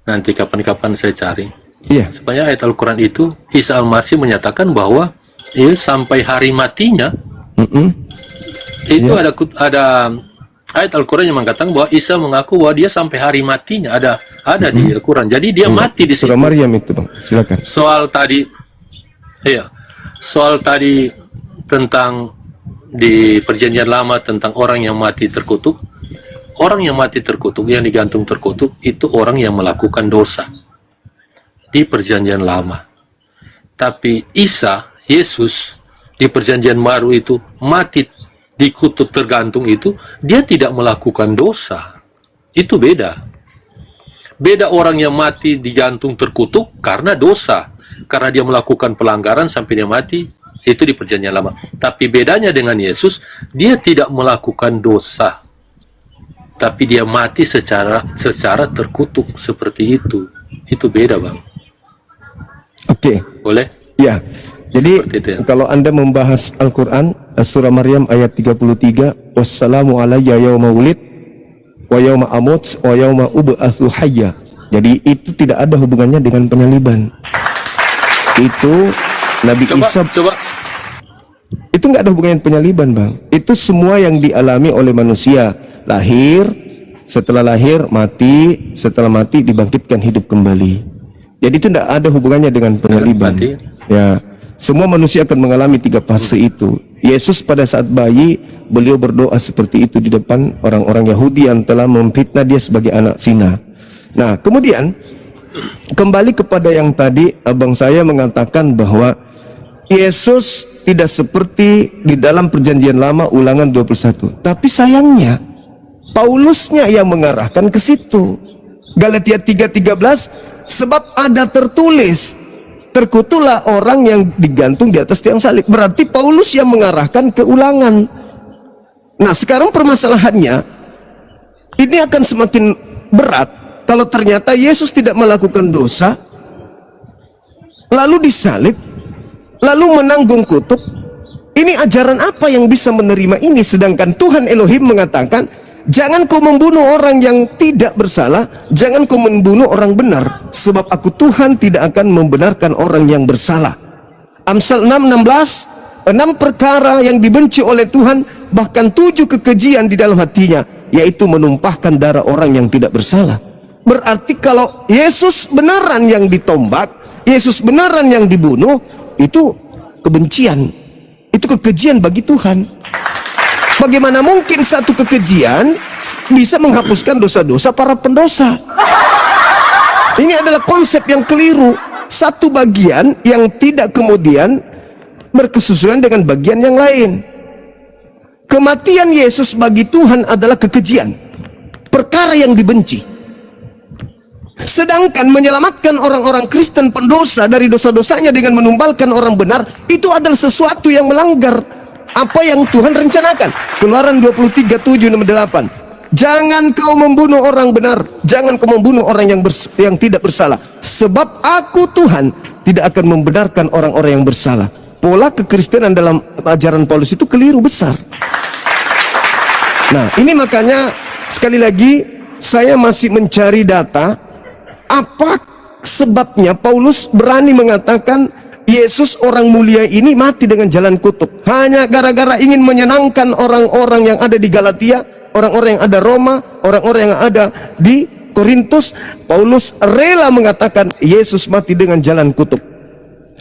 nanti kapan-kapan saya cari. Iya. Supaya ayat Al-Quran itu Isa Al-Masih menyatakan bahwa sampai hari matinya. Itu ada ayat Al-Quran yang mengatakan bahwa Isa mengaku bahwa dia sampai hari matinya, ada di Al-Quran. Jadi dia mati di Surah situ. Maryam itu bang, silakan. Soal tadi tentang di Perjanjian Lama tentang orang yang mati terkutuk. Orang yang mati terkutuk, yang digantung terkutuk, itu orang yang melakukan dosa di Perjanjian Lama. Tapi Isa, Yesus di Perjanjian Baru itu mati dikutuk tergantung itu, dia tidak melakukan dosa. Itu beda. Beda orang yang mati digantung terkutuk karena dosa, karena dia melakukan pelanggaran sampai dia mati, itu di Perjanjian Lama. Tapi bedanya dengan Yesus, dia tidak melakukan dosa, tapi dia mati secara terkutuk seperti itu. Itu beda bang. Oke. Boleh? Ya. Jadi ya. Kalau Anda membahas Al-Quran, surah Maryam ayat 33, wassalamu alayya yawma wulid wa yawma amut wa yawma ub'atsu hayya. Jadi itu tidak ada hubungannya dengan penyaliban. Itu Nabi Isa. Itu nggak ada hubungannya dengan penyaliban, Bang. Itu semua yang dialami oleh manusia. Lahir, setelah lahir mati, setelah mati dibangkitkan hidup kembali. Jadi itu tidak ada hubungannya dengan penyaliban. Mati. Ya, semua manusia akan mengalami 3 fase itu. Yesus pada saat bayi, beliau berdoa seperti itu di depan orang-orang Yahudi yang telah memfitnah dia sebagai anak zina. Nah, kemudian kembali kepada yang tadi abang saya mengatakan bahwa Yesus tidak seperti di dalam perjanjian lama Ulangan 21. Tapi sayangnya Paulusnya yang mengarahkan ke situ. Galatia 3:13, sebab ada tertulis, terkutuklah orang yang digantung di atas tiang salib. Berarti Paulus yang mengarahkan ke Ulangan. Nah, sekarang permasalahannya ini akan semakin berat kalau ternyata Yesus tidak melakukan dosa, lalu disalib, lalu menanggung kutuk. Ini ajaran apa yang bisa menerima ini? Sedangkan Tuhan Elohim mengatakan, jangan kau membunuh orang yang tidak bersalah, jangan kau membunuh orang benar, sebab aku Tuhan tidak akan membenarkan orang yang bersalah. Amsal 6:16, 6 perkara yang dibenci oleh Tuhan, bahkan 7 kekejian di dalam hatinya, yaitu menumpahkan darah orang yang tidak bersalah. Berarti kalau Yesus benaran yang ditombak, Yesus benaran yang dibunuh, itu kebencian, itu kekejian bagi Tuhan. Bagaimana mungkin satu kekejian bisa menghapuskan dosa-dosa para pendosa? Ini adalah konsep yang keliru. Satu bagian yang tidak kemudian berkesesuaian dengan bagian yang lain. Kematian Yesus bagi Tuhan adalah kekejian, perkara yang dibenci. Sedangkan menyelamatkan orang-orang Kristen pendosa dari dosa-dosanya dengan menumbalkan orang benar, itu adalah sesuatu yang melanggar apa yang Tuhan rencanakan. Keluaran 23:7-8. Jangan kau membunuh orang benar, jangan kau membunuh orang yang tidak bersalah, sebab aku Tuhan tidak akan membenarkan orang-orang yang bersalah. Pola kekristenan dalam ajaran Paulus itu keliru besar. Nah, ini makanya sekali lagi saya masih mencari data apa sebabnya Paulus berani mengatakan Yesus orang mulia ini mati dengan jalan kutuk. Hanya gara-gara ingin menyenangkan orang-orang yang ada di Galatia, orang-orang yang ada Roma, orang-orang yang ada di Korintus. Paulus rela mengatakan Yesus mati dengan jalan kutuk.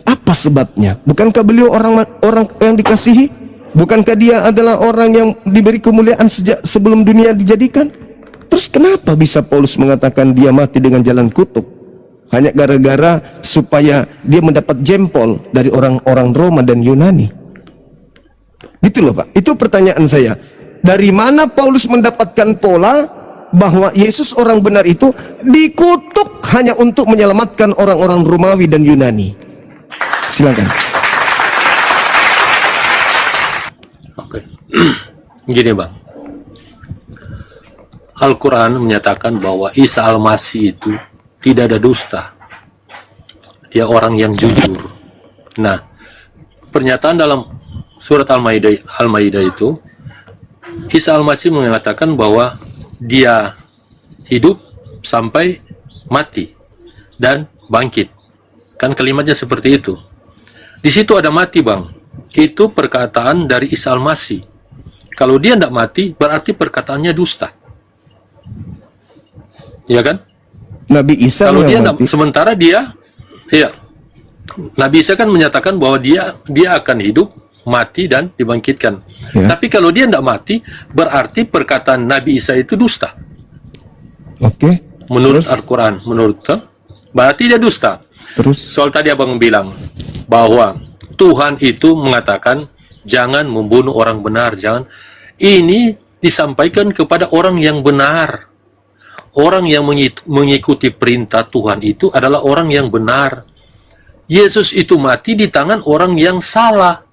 Apa sebabnya? Bukankah beliau orang yang dikasihi? Bukankah dia adalah orang yang diberi kemuliaan sejak sebelum dunia dijadikan? Terus kenapa bisa Paulus mengatakan dia mati dengan jalan kutuk? Hanya gara-gara supaya dia mendapat jempol dari orang-orang Roma dan Yunani. Gitu loh Pak. Itu pertanyaan saya. Dari mana Paulus mendapatkan pola bahwa Yesus orang benar itu dikutuk hanya untuk menyelamatkan orang-orang Romawi dan Yunani? Silakan. Oke. Gini Bang, Al-Quran menyatakan bahwa Isa Al-Masih itu tidak ada dusta. Dia orang yang jujur. Nah, pernyataan dalam surat Al-Maidah itu, Isa Al-Masih mengatakan bahwa dia hidup sampai mati dan bangkit. Kan kalimatnya seperti itu. Di situ ada mati Bang. Itu perkataan dari Isa Al-Masih. Kalau dia tidak mati, berarti perkataannya dusta. Iya kan? Nabi Isa kalau dia mati. Sementara dia, iya, Nabi Isa kan menyatakan bahwa dia akan hidup, mati dan dibangkitkan. Ya. Tapi kalau dia tidak mati, berarti perkataan Nabi Isa itu dusta. Oke. Menurut Al-Quran, berarti dia dusta. Terus soal tadi abang bilang bahwa Tuhan itu mengatakan jangan membunuh orang benar, jangan. Ini disampaikan kepada orang yang benar. Orang yang mengikuti perintah Tuhan itu adalah orang yang benar. Yesus itu mati di tangan orang yang salah.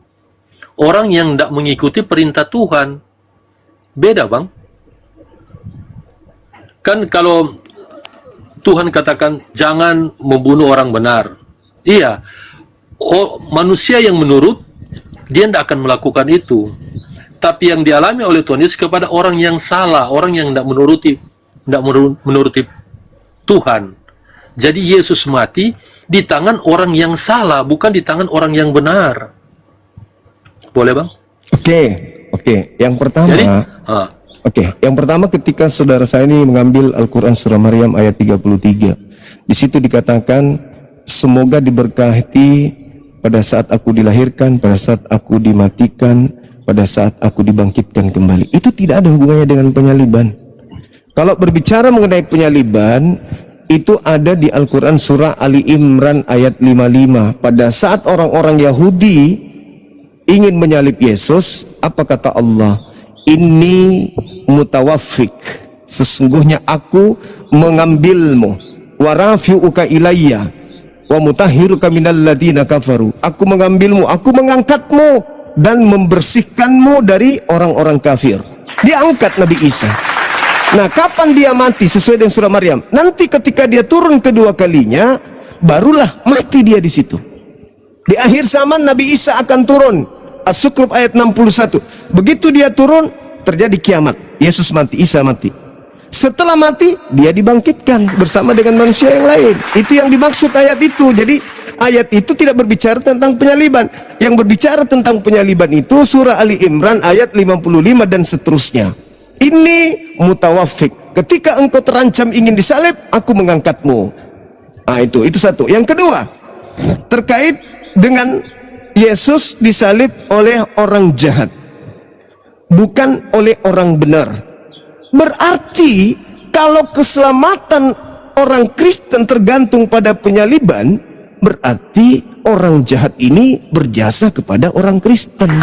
Orang yang tidak mengikuti perintah Tuhan. Beda Bang. Kan kalau Tuhan katakan jangan membunuh orang benar. Iya. Manusia yang menurut, dia tidak akan melakukan itu. Tapi yang dialami oleh Tuhan Yesus kepada orang yang salah, orang yang tidak menuruti Tuhan. Jadi Yesus mati di tangan orang yang salah, bukan di tangan orang yang benar. Boleh bang? Oke. Yang pertama, Jadi, yang pertama ketika saudara saya ini mengambil Al-Quran surah Maryam ayat 33. Di situ dikatakan, semoga diberkati pada saat aku dilahirkan, pada saat aku dimatikan, pada saat aku dibangkitkan kembali. Itu tidak ada hubungannya dengan penyaliban. Kalau berbicara mengenai penyaliban, itu ada di Al-Quran surah Ali Imran ayat 55. Pada saat orang-orang Yahudi ingin menyalib Yesus, apa kata Allah? Inni mutawaffik, sesungguhnya aku mengambilmu, wa rafi'uka ilayya wa mutahhiruka minal ladina kafaru. Aku mengambilmu, aku mengangkatmu dan membersihkanmu dari orang-orang kafir. Diangkat Nabi Isa. Nah, kapan dia mati sesuai dengan surah Maryam? Nanti ketika dia turun kedua kalinya, barulah mati dia di situ. Di akhir zaman Nabi Isa akan turun. As-Sukruf ayat 61. Begitu dia turun, terjadi kiamat. Yesus mati, Isa mati. Setelah mati, dia dibangkitkan bersama dengan manusia yang lain. Itu yang dimaksud ayat itu. Jadi ayat itu tidak berbicara tentang penyaliban. Yang berbicara tentang penyaliban itu surah Ali Imran ayat 55 dan seterusnya. Ini mutawaffik. Ketika engkau terancam ingin disalib, aku mengangkatmu. Nah, itu satu. Yang kedua, terkait dengan Yesus disalib oleh orang jahat, bukan oleh orang benar. Berarti kalau keselamatan orang Kristen tergantung pada penyaliban, berarti orang jahat ini berjasa kepada orang Kristen.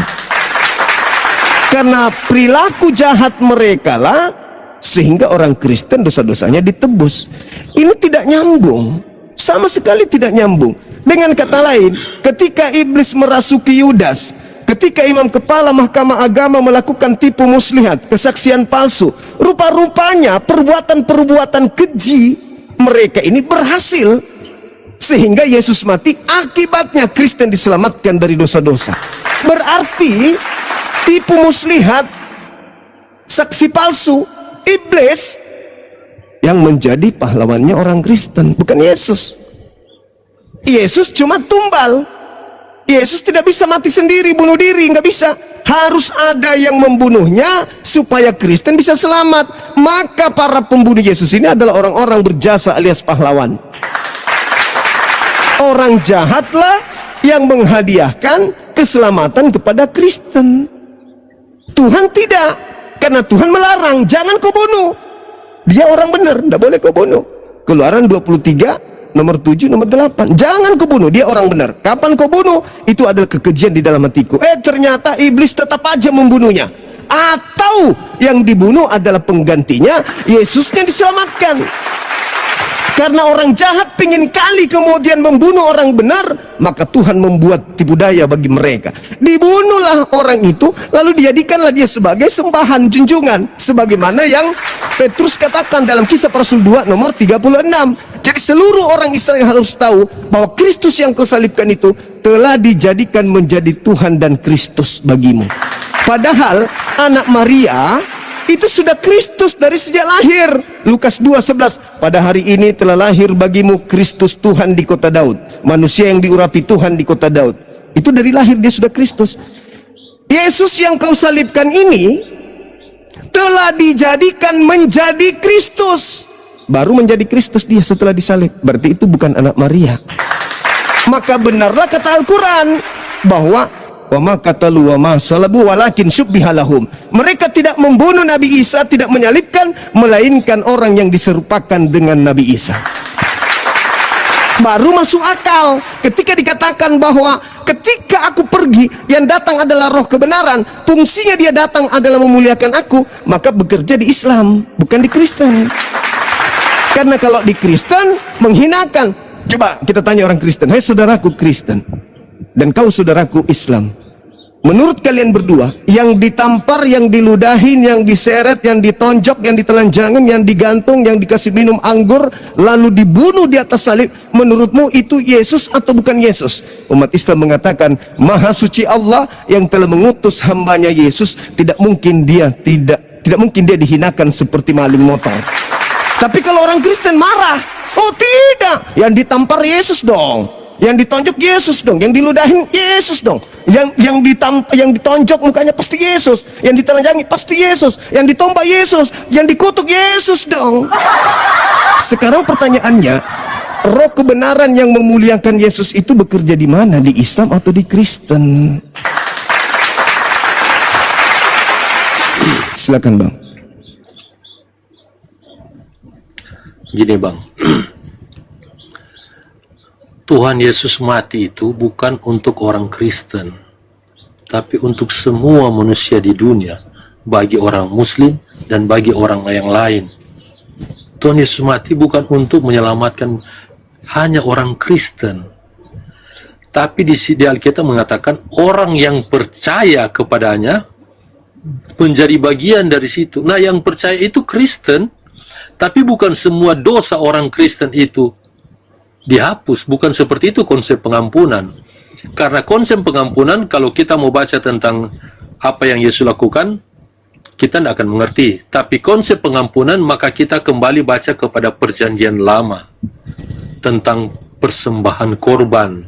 Karena perilaku jahat mereka lah sehingga orang Kristen dosa-dosanya ditebus. Ini tidak nyambung, sama sekali tidak nyambung. Dengan kata lain, ketika iblis merasuki Yudas, ketika imam kepala mahkamah agama melakukan tipu muslihat, kesaksian palsu, rupa-rupanya perbuatan-perbuatan keji mereka ini berhasil sehingga Yesus mati. Akibatnya Kristen diselamatkan dari dosa-dosa. Berarti tipu muslihat, saksi palsu, iblis yang menjadi pahlawannya orang Kristen, bukan Yesus. Yesus cuma tumbal. Yesus tidak bisa mati sendiri, bunuh diri, nggak bisa. Harus ada yang membunuhnya supaya Kristen bisa selamat. Maka para pembunuh Yesus ini adalah orang-orang berjasa alias pahlawan. Orang jahatlah yang menghadiahkan keselamatan kepada Kristen. Tuhan tidak, karena Tuhan melarang, jangan kau bunuh. Dia orang benar, tidak boleh kau bunuh. Keluaran 23 nomor 7, nomor 8. Jangan kau bunuh, dia orang benar. Kapan kau bunuh? Itu adalah kekejian di dalam hatiku. Ternyata iblis tetap aja membunuhnya. Atau yang dibunuh adalah penggantinya, Yesusnya diselamatkan. Karena orang jahat pingin kali kemudian membunuh orang benar, maka Tuhan membuat tipu daya bagi mereka. Dibunuhlah orang itu, lalu dijadikanlah dia sebagai sembahan, junjungan. Sebagaimana yang Petrus katakan dalam Kisah para Rasul 2 nomor 36. Jadi seluruh orang Israel harus tahu bahwa Kristus yang kau salibkan itu telah dijadikan menjadi Tuhan dan Kristus bagimu. Padahal anak Maria itu sudah Kristus dari sejak lahir. Lukas 2:11, pada hari ini telah lahir bagimu Kristus Tuhan di kota Daud, manusia yang diurapi Tuhan di kota Daud. Itu dari lahir dia sudah Kristus. Yesus yang kau salibkan ini telah dijadikan menjadi Kristus. Baru menjadi Kristus dia setelah disalib. Berarti itu bukan anak Maria. Maka benarlah kata Al-Quran bahwa wa ma qatalu wa ma salabu walakin syubbiha lahum. Mereka tidak membunuh Nabi Isa, tidak menyalibkan, melainkan orang yang diserupakan dengan Nabi Isa. Baru masuk akal ketika dikatakan bahwa ketika aku pergi, yang datang adalah roh kebenaran, fungsinya dia datang adalah memuliakan aku, maka bekerja di Islam, bukan di Kristen. Karena kalau di Kristen menghinakan. Coba kita tanya orang Kristen, hai saudaraku Kristen dan kau saudaraku Islam, menurut kalian berdua, yang ditampar, yang diludahin, yang diseret, yang ditonjok, yang ditelanjangan, yang digantung, yang dikasih minum anggur, lalu dibunuh di atas salib, menurutmu itu Yesus atau bukan Yesus? Umat Islam mengatakan, Maha Suci Allah yang telah mengutus hambanya Yesus, tidak mungkin dia dihinakan seperti maling motor. Tapi kalau orang Kristen marah, oh tidak, yang ditampar Yesus dong. Yang ditonjok Yesus dong, yang diludahin Yesus dong, yang ditonjok mukanya pasti Yesus, yang ditelanjangi pasti Yesus, yang ditompa Yesus, yang dikutuk Yesus dong. Sekarang pertanyaannya, roh kebenaran yang memuliakan Yesus itu bekerja di mana? Di Islam atau di Kristen? Silakan Bang. Gini Bang, Tuhan Yesus mati itu bukan untuk orang Kristen, tapi untuk semua manusia di dunia, bagi orang Muslim dan bagi orang yang lain. Tuhan Yesus mati bukan untuk menyelamatkan hanya orang Kristen, tapi di Alkitab mengatakan orang yang percaya kepadanya menjadi bagian dari situ. Nah, yang percaya itu Kristen, tapi bukan semua dosa orang Kristen itu dihapus. Bukan seperti itu konsep pengampunan. Karena konsep pengampunan, kalau kita mau baca tentang apa yang Yesus lakukan, kita tidak akan mengerti. Tapi konsep pengampunan, maka kita kembali baca kepada perjanjian lama tentang persembahan korban,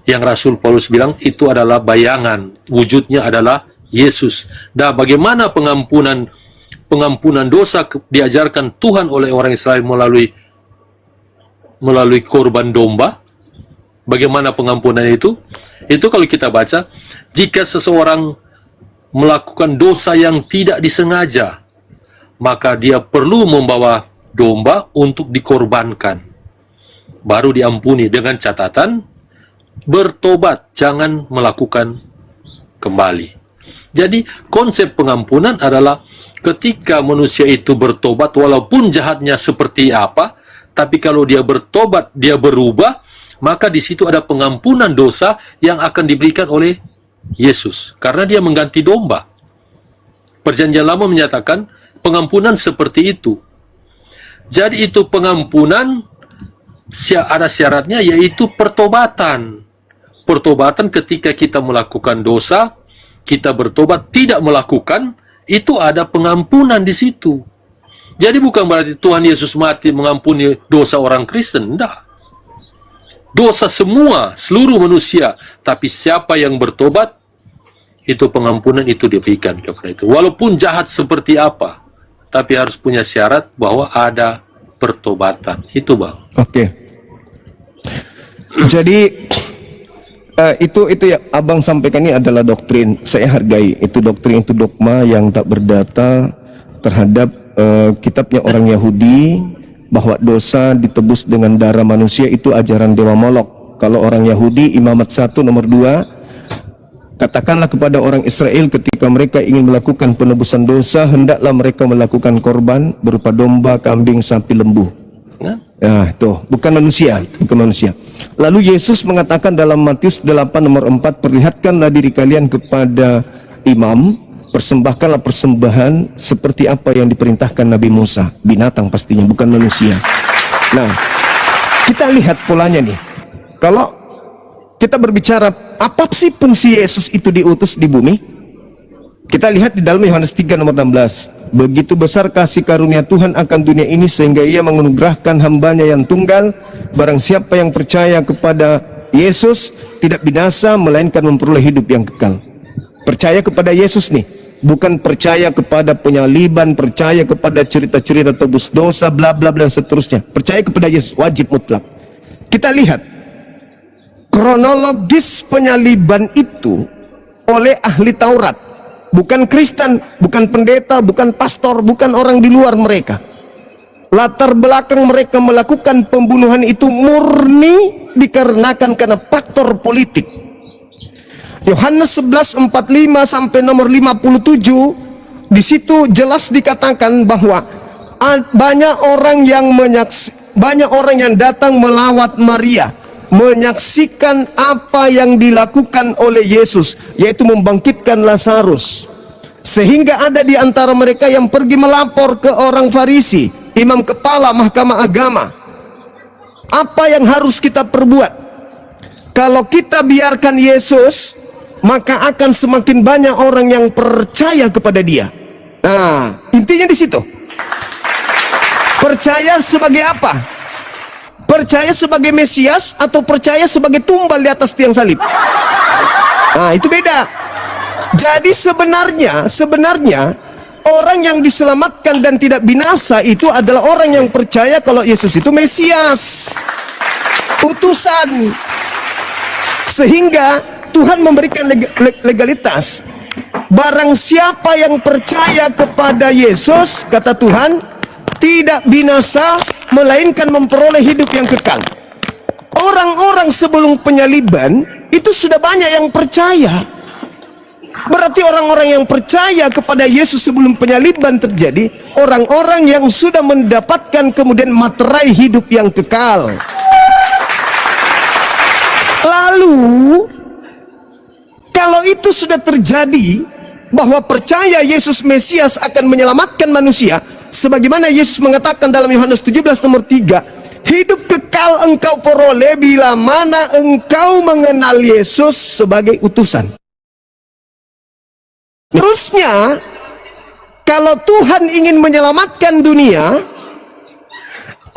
yang Rasul Paulus bilang itu adalah bayangan, wujudnya adalah Yesus. Nah, bagaimana pengampunan dosa diajarkan Tuhan oleh orang Israel melalui korban domba? Bagaimana pengampunan itu? Itu kalau kita baca, jika seseorang melakukan dosa yang tidak disengaja, maka dia perlu membawa domba untuk dikorbankan, baru diampuni, dengan catatan bertobat, jangan melakukan kembali. Jadi konsep pengampunan adalah ketika manusia itu bertobat, walaupun jahatnya seperti apa, tapi kalau dia bertobat, dia berubah, maka di situ ada pengampunan dosa yang akan diberikan oleh Yesus, karena dia mengganti domba. Perjanjian Lama menyatakan pengampunan seperti itu. Jadi itu pengampunan ada syaratnya, yaitu pertobatan. Pertobatan ketika kita melakukan dosa, kita bertobat tidak melakukan, itu ada pengampunan di situ. Jadi bukan berarti Tuhan Yesus mati mengampuni dosa orang Kristen, tidak. Dosa semua, seluruh manusia, tapi siapa yang bertobat, itu pengampunan itu diberikan kepada itu. Walaupun jahat seperti apa, tapi harus punya syarat bahwa ada pertobatan. Itu Bang. Oke. Jadi itu ya Abang sampaikan ini adalah doktrin. Saya hargai itu doktrin, itu dogma yang tak berdata terhadap kitabnya orang Yahudi, bahwa dosa ditebus dengan darah manusia. Itu ajaran Dewa Molok. Kalau orang Yahudi, Imamat 1 nomor 2, katakanlah kepada orang Israel ketika mereka ingin melakukan penebusan dosa, hendaklah mereka melakukan korban berupa domba, kambing, sapi, lembu. Nah, itu bukan manusia, bukan manusia. Lalu Yesus mengatakan dalam Matius 8 nomor 4, perlihatkanlah diri kalian kepada imam, persembahkanlah persembahan seperti apa yang diperintahkan Nabi Musa. Binatang pastinya, bukan manusia. Nah, kita lihat polanya nih. Kalau kita berbicara apa sih fungsi Yesus itu diutus di bumi, kita lihat di dalam Yohanes 3 nomor 16. Begitu besar kasih karunia Tuhan akan dunia ini, sehingga ia menganugerahkan hambanya yang tunggal. Barang siapa yang percaya kepada Yesus tidak binasa, melainkan memperoleh hidup yang kekal. Percaya kepada Yesus nih, bukan percaya kepada penyaliban, percaya kepada cerita-cerita tebus dosa, bla bla bla dan seterusnya. Percaya kepada Yesus, wajib mutlak. Kita lihat kronologis penyaliban itu oleh ahli Taurat, bukan Kristen, bukan pendeta, bukan pastor, bukan orang di luar mereka. Latar belakang mereka melakukan pembunuhan itu murni dikarenakan karena faktor politik. Yohanes 11:45 sampai nomor 57, di situ jelas dikatakan bahwa banyak orang yang datang melawat Maria, menyaksikan apa yang dilakukan oleh Yesus, yaitu membangkitkan Lazarus. Sehingga ada di antara mereka yang pergi melapor ke orang Farisi, imam kepala mahkamah agama. Apa yang harus kita perbuat? Kalau kita biarkan Yesus, maka akan semakin banyak orang yang percaya kepada dia. Nah, intinya di situ. Percaya sebagai apa? percaya sebagai Mesias atau percaya sebagai tumbal di atas tiang salib. Nah, itu beda. Jadi sebenarnya orang yang diselamatkan dan tidak binasa itu adalah orang yang percaya kalau Yesus itu Mesias, utusan. Sehingga Tuhan memberikan legalitas. Barang siapa yang percaya kepada Yesus, kata Tuhan, tidak binasa, melainkan memperoleh hidup yang kekal. Orang-orang sebelum penyaliban itu sudah banyak yang percaya. Berarti orang-orang yang percaya kepada Yesus sebelum penyaliban terjadi, orang-orang yang sudah mendapatkan kemudian materai hidup yang kekal. Lalu kalau itu sudah terjadi, bahwa percaya Yesus Mesias akan menyelamatkan manusia, sebagaimana Yesus mengatakan dalam Yohanes 17 nomor 3, hidup kekal engkau peroleh bila mana engkau mengenal Yesus sebagai utusan. Terusnya, kalau Tuhan ingin menyelamatkan dunia,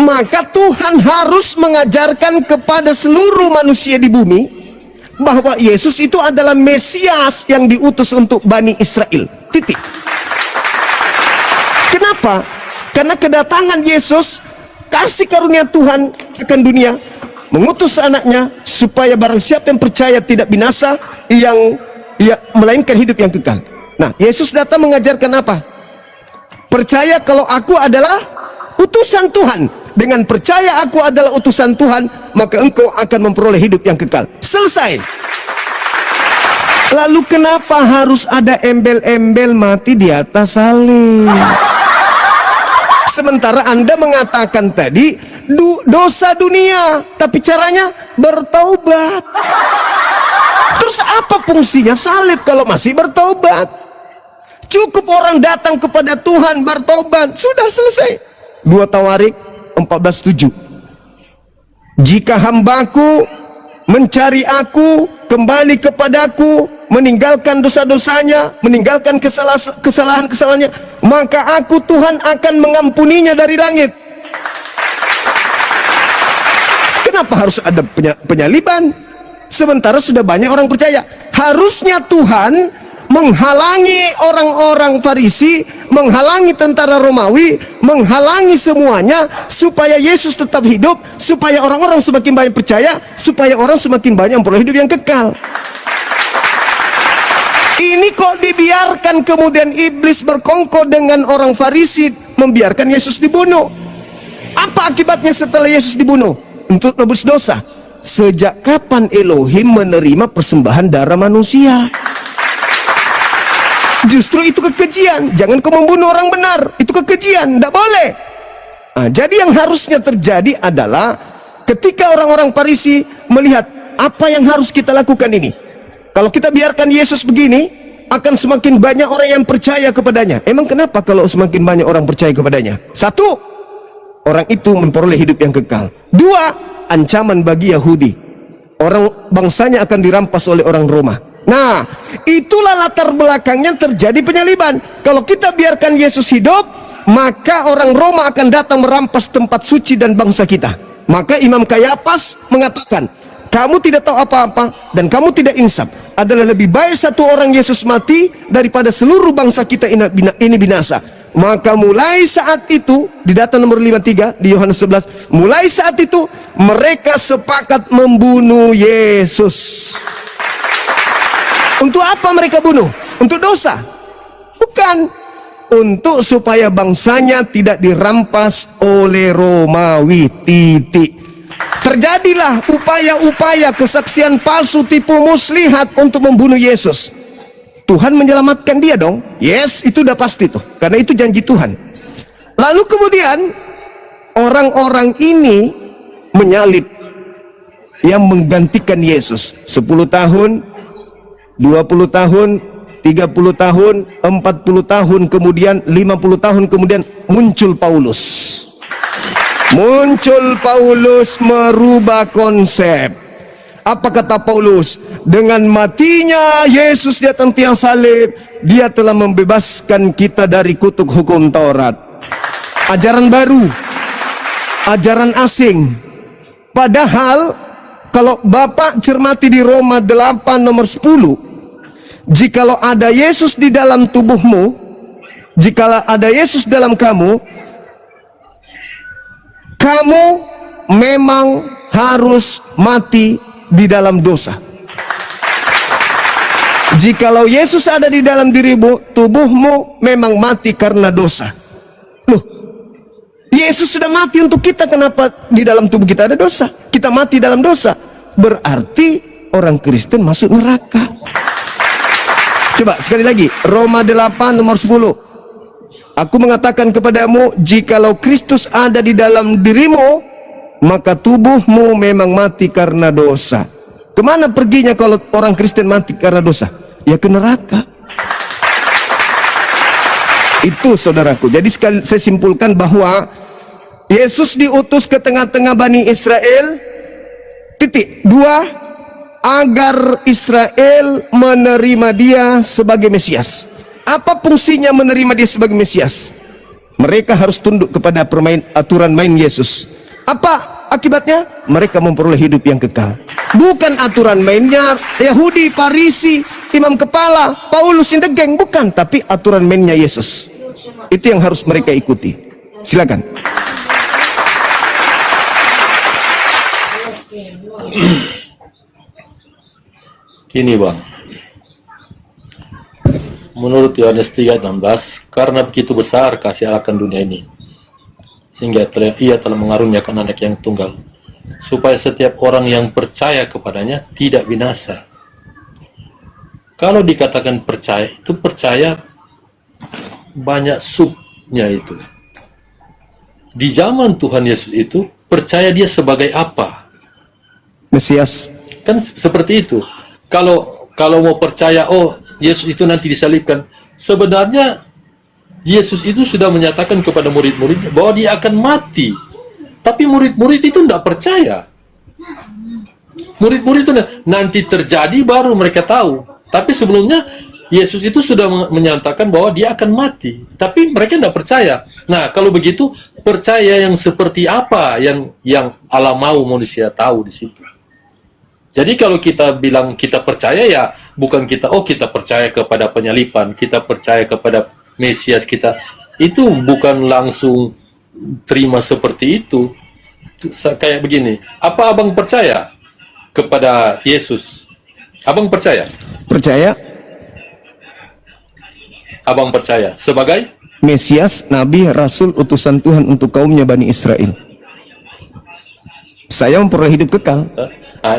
maka Tuhan harus mengajarkan kepada seluruh manusia di bumi bahwa Yesus itu adalah Mesias yang diutus untuk Bani Israel. Titik. Kenapa? Karena kedatangan Yesus, kasih karunia Tuhan akan dunia, mengutus anaknya supaya barang siapa yang percaya tidak binasa, yang melainkan hidup yang kekal. Nah, Yesus datang mengajarkan apa? Percaya kalau aku adalah utusan Tuhan. Dengan percaya aku adalah utusan Tuhan, maka engkau akan memperoleh hidup yang kekal. Selesai. Lalu kenapa harus ada embel-embel mati di atas salib? Sementara Anda mengatakan tadi dosa dunia, tapi caranya bertaubat. Terus apa fungsinya salib kalau masih bertaubat? Cukup orang datang kepada Tuhan bertaubat, sudah selesai. 2 Tawarik 14:7. Jika hambaku mencari aku, kembali kepadaku, meninggalkan dosa-dosanya, meninggalkan kesalahan-kesalahannya, maka aku Tuhan akan mengampuninya dari langit. Kenapa harus ada penyaliban? Sementara sudah banyak orang percaya. Harusnya Tuhan menghalangi orang-orang Farisi, menghalangi tentara Romawi, menghalangi semuanya supaya Yesus tetap hidup, supaya orang-orang semakin banyak percaya, supaya orang semakin banyak memperoleh hidup yang kekal. Ini kok dibiarkan kemudian iblis berkongkol dengan orang Farisi, membiarkan Yesus dibunuh. Apa akibatnya setelah Yesus dibunuh? Untuk nebus dosa. Sejak kapan Elohim menerima persembahan darah manusia? Justru itu kekejian. Jangan kau membunuh orang benar, itu kekejian, tidak boleh. Nah, jadi yang harusnya terjadi adalah ketika orang-orang Farisi melihat apa yang harus kita lakukan ini. Kalau kita biarkan Yesus begini, akan semakin banyak orang yang percaya kepadanya. Emang kenapa kalau semakin banyak orang percaya kepadanya? 1, orang itu memperoleh hidup yang kekal. 2, ancaman bagi Yahudi. Orang bangsanya akan dirampas oleh orang Roma. Nah, itulah latar belakangnya terjadi penyaliban. Kalau kita biarkan Yesus hidup, maka orang Roma akan datang merampas tempat suci dan bangsa kita. Maka Imam Kayafas mengatakan, kamu tidak tahu apa-apa dan kamu tidak insaf. Adalah lebih baik satu orang Yesus mati daripada seluruh bangsa kita ini binasa. Maka mulai saat itu, di data nomor 53 di Yohanes 11, mulai saat itu mereka sepakat membunuh Yesus. Untuk apa mereka bunuh? Untuk dosa? Bukan. Untuk supaya bangsanya tidak dirampas oleh Romawi. Titik. Terjadilah upaya-upaya kesaksian palsu tipu muslihat untuk membunuh Yesus. Tuhan menyelamatkan dia dong. Yes, itu udah pasti tuh. Karena itu janji Tuhan. Lalu kemudian orang-orang ini menyalib yang menggantikan Yesus. 10 tahun, 20 tahun, 30 tahun, 40 tahun kemudian, 50 tahun kemudian muncul Paulus. Muncul Paulus merubah konsep. Apa kata Paulus? Dengan matinya Yesus di atas tiang salib, dia telah membebaskan kita dari kutuk hukum Taurat. Ajaran baru, ajaran asing, Padahal kalau Bapak cermati di Roma 8 nomor 10, jikalau ada Yesus di dalam tubuhmu, jikalau ada Yesus dalam kamu, kamu memang harus mati di dalam dosa. Jikalau Yesus ada di dalam dirimu, tubuhmu memang mati karena dosa. Loh, Yesus sudah mati untuk kita, kenapa di dalam tubuh kita ada dosa? Kita mati dalam dosa, berarti orang Kristen masuk neraka. Coba sekali lagi, Roma 8 nomor 10. Aku mengatakan kepadamu, jikalau Kristus ada di dalam dirimu, maka tubuhmu memang mati karena dosa. Kemana perginya kalau orang Kristen mati karena dosa? Ya ke neraka. Itu saudaraku. Jadi sekali saya simpulkan bahwa Yesus diutus ke tengah-tengah Bani Israel. Titik. 2, agar Israel menerima dia sebagai Mesias. Apa fungsinya menerima dia sebagai Mesias? Mereka harus tunduk kepada aturan main Yesus. Apa akibatnya? Mereka memperoleh hidup yang kekal. Bukan aturan mainnya Yahudi, Farisi, imam kepala, Paulus yang degeng, bukan, tapi aturan mainnya Yesus. Itu yang harus mereka ikuti. Silakan. Gini Bang, menurut Yohanes 3:16, karena begitu besar kasih Allah akan dunia ini, sehingga ia telah mengaruniakan anak yang tunggal, supaya setiap orang yang percaya kepadanya tidak binasa. Kalau dikatakan percaya, itu percaya banyak subnya itu. Di zaman Tuhan Yesus itu, percaya dia sebagai apa? Mesias. Kan seperti itu. Kalau mau percaya, oh Yesus itu nanti disalibkan, sebenarnya Yesus itu sudah menyatakan kepada murid-muridnya bahwa dia akan mati. Tapi murid-murid itu tidak percaya. Murid-murid itu nanti terjadi baru mereka tahu. Tapi sebelumnya Yesus itu sudah menyatakan bahwa dia akan mati. Tapi mereka tidak percaya. Nah, kalau begitu percaya yang seperti apa yang Allah mau manusia tahu di situ. Jadi kalau kita bilang kita percaya, ya bukan kita percaya kepada penyalipan, kita percaya kepada Mesias kita. Itu bukan langsung terima seperti itu. Kayak begini, apa abang percaya kepada Yesus? Abang percaya? Percaya. Abang percaya sebagai Mesias, Nabi, Rasul, utusan Tuhan untuk kaumnya Bani Israel. Saya memperoleh hidup kekal. Nah,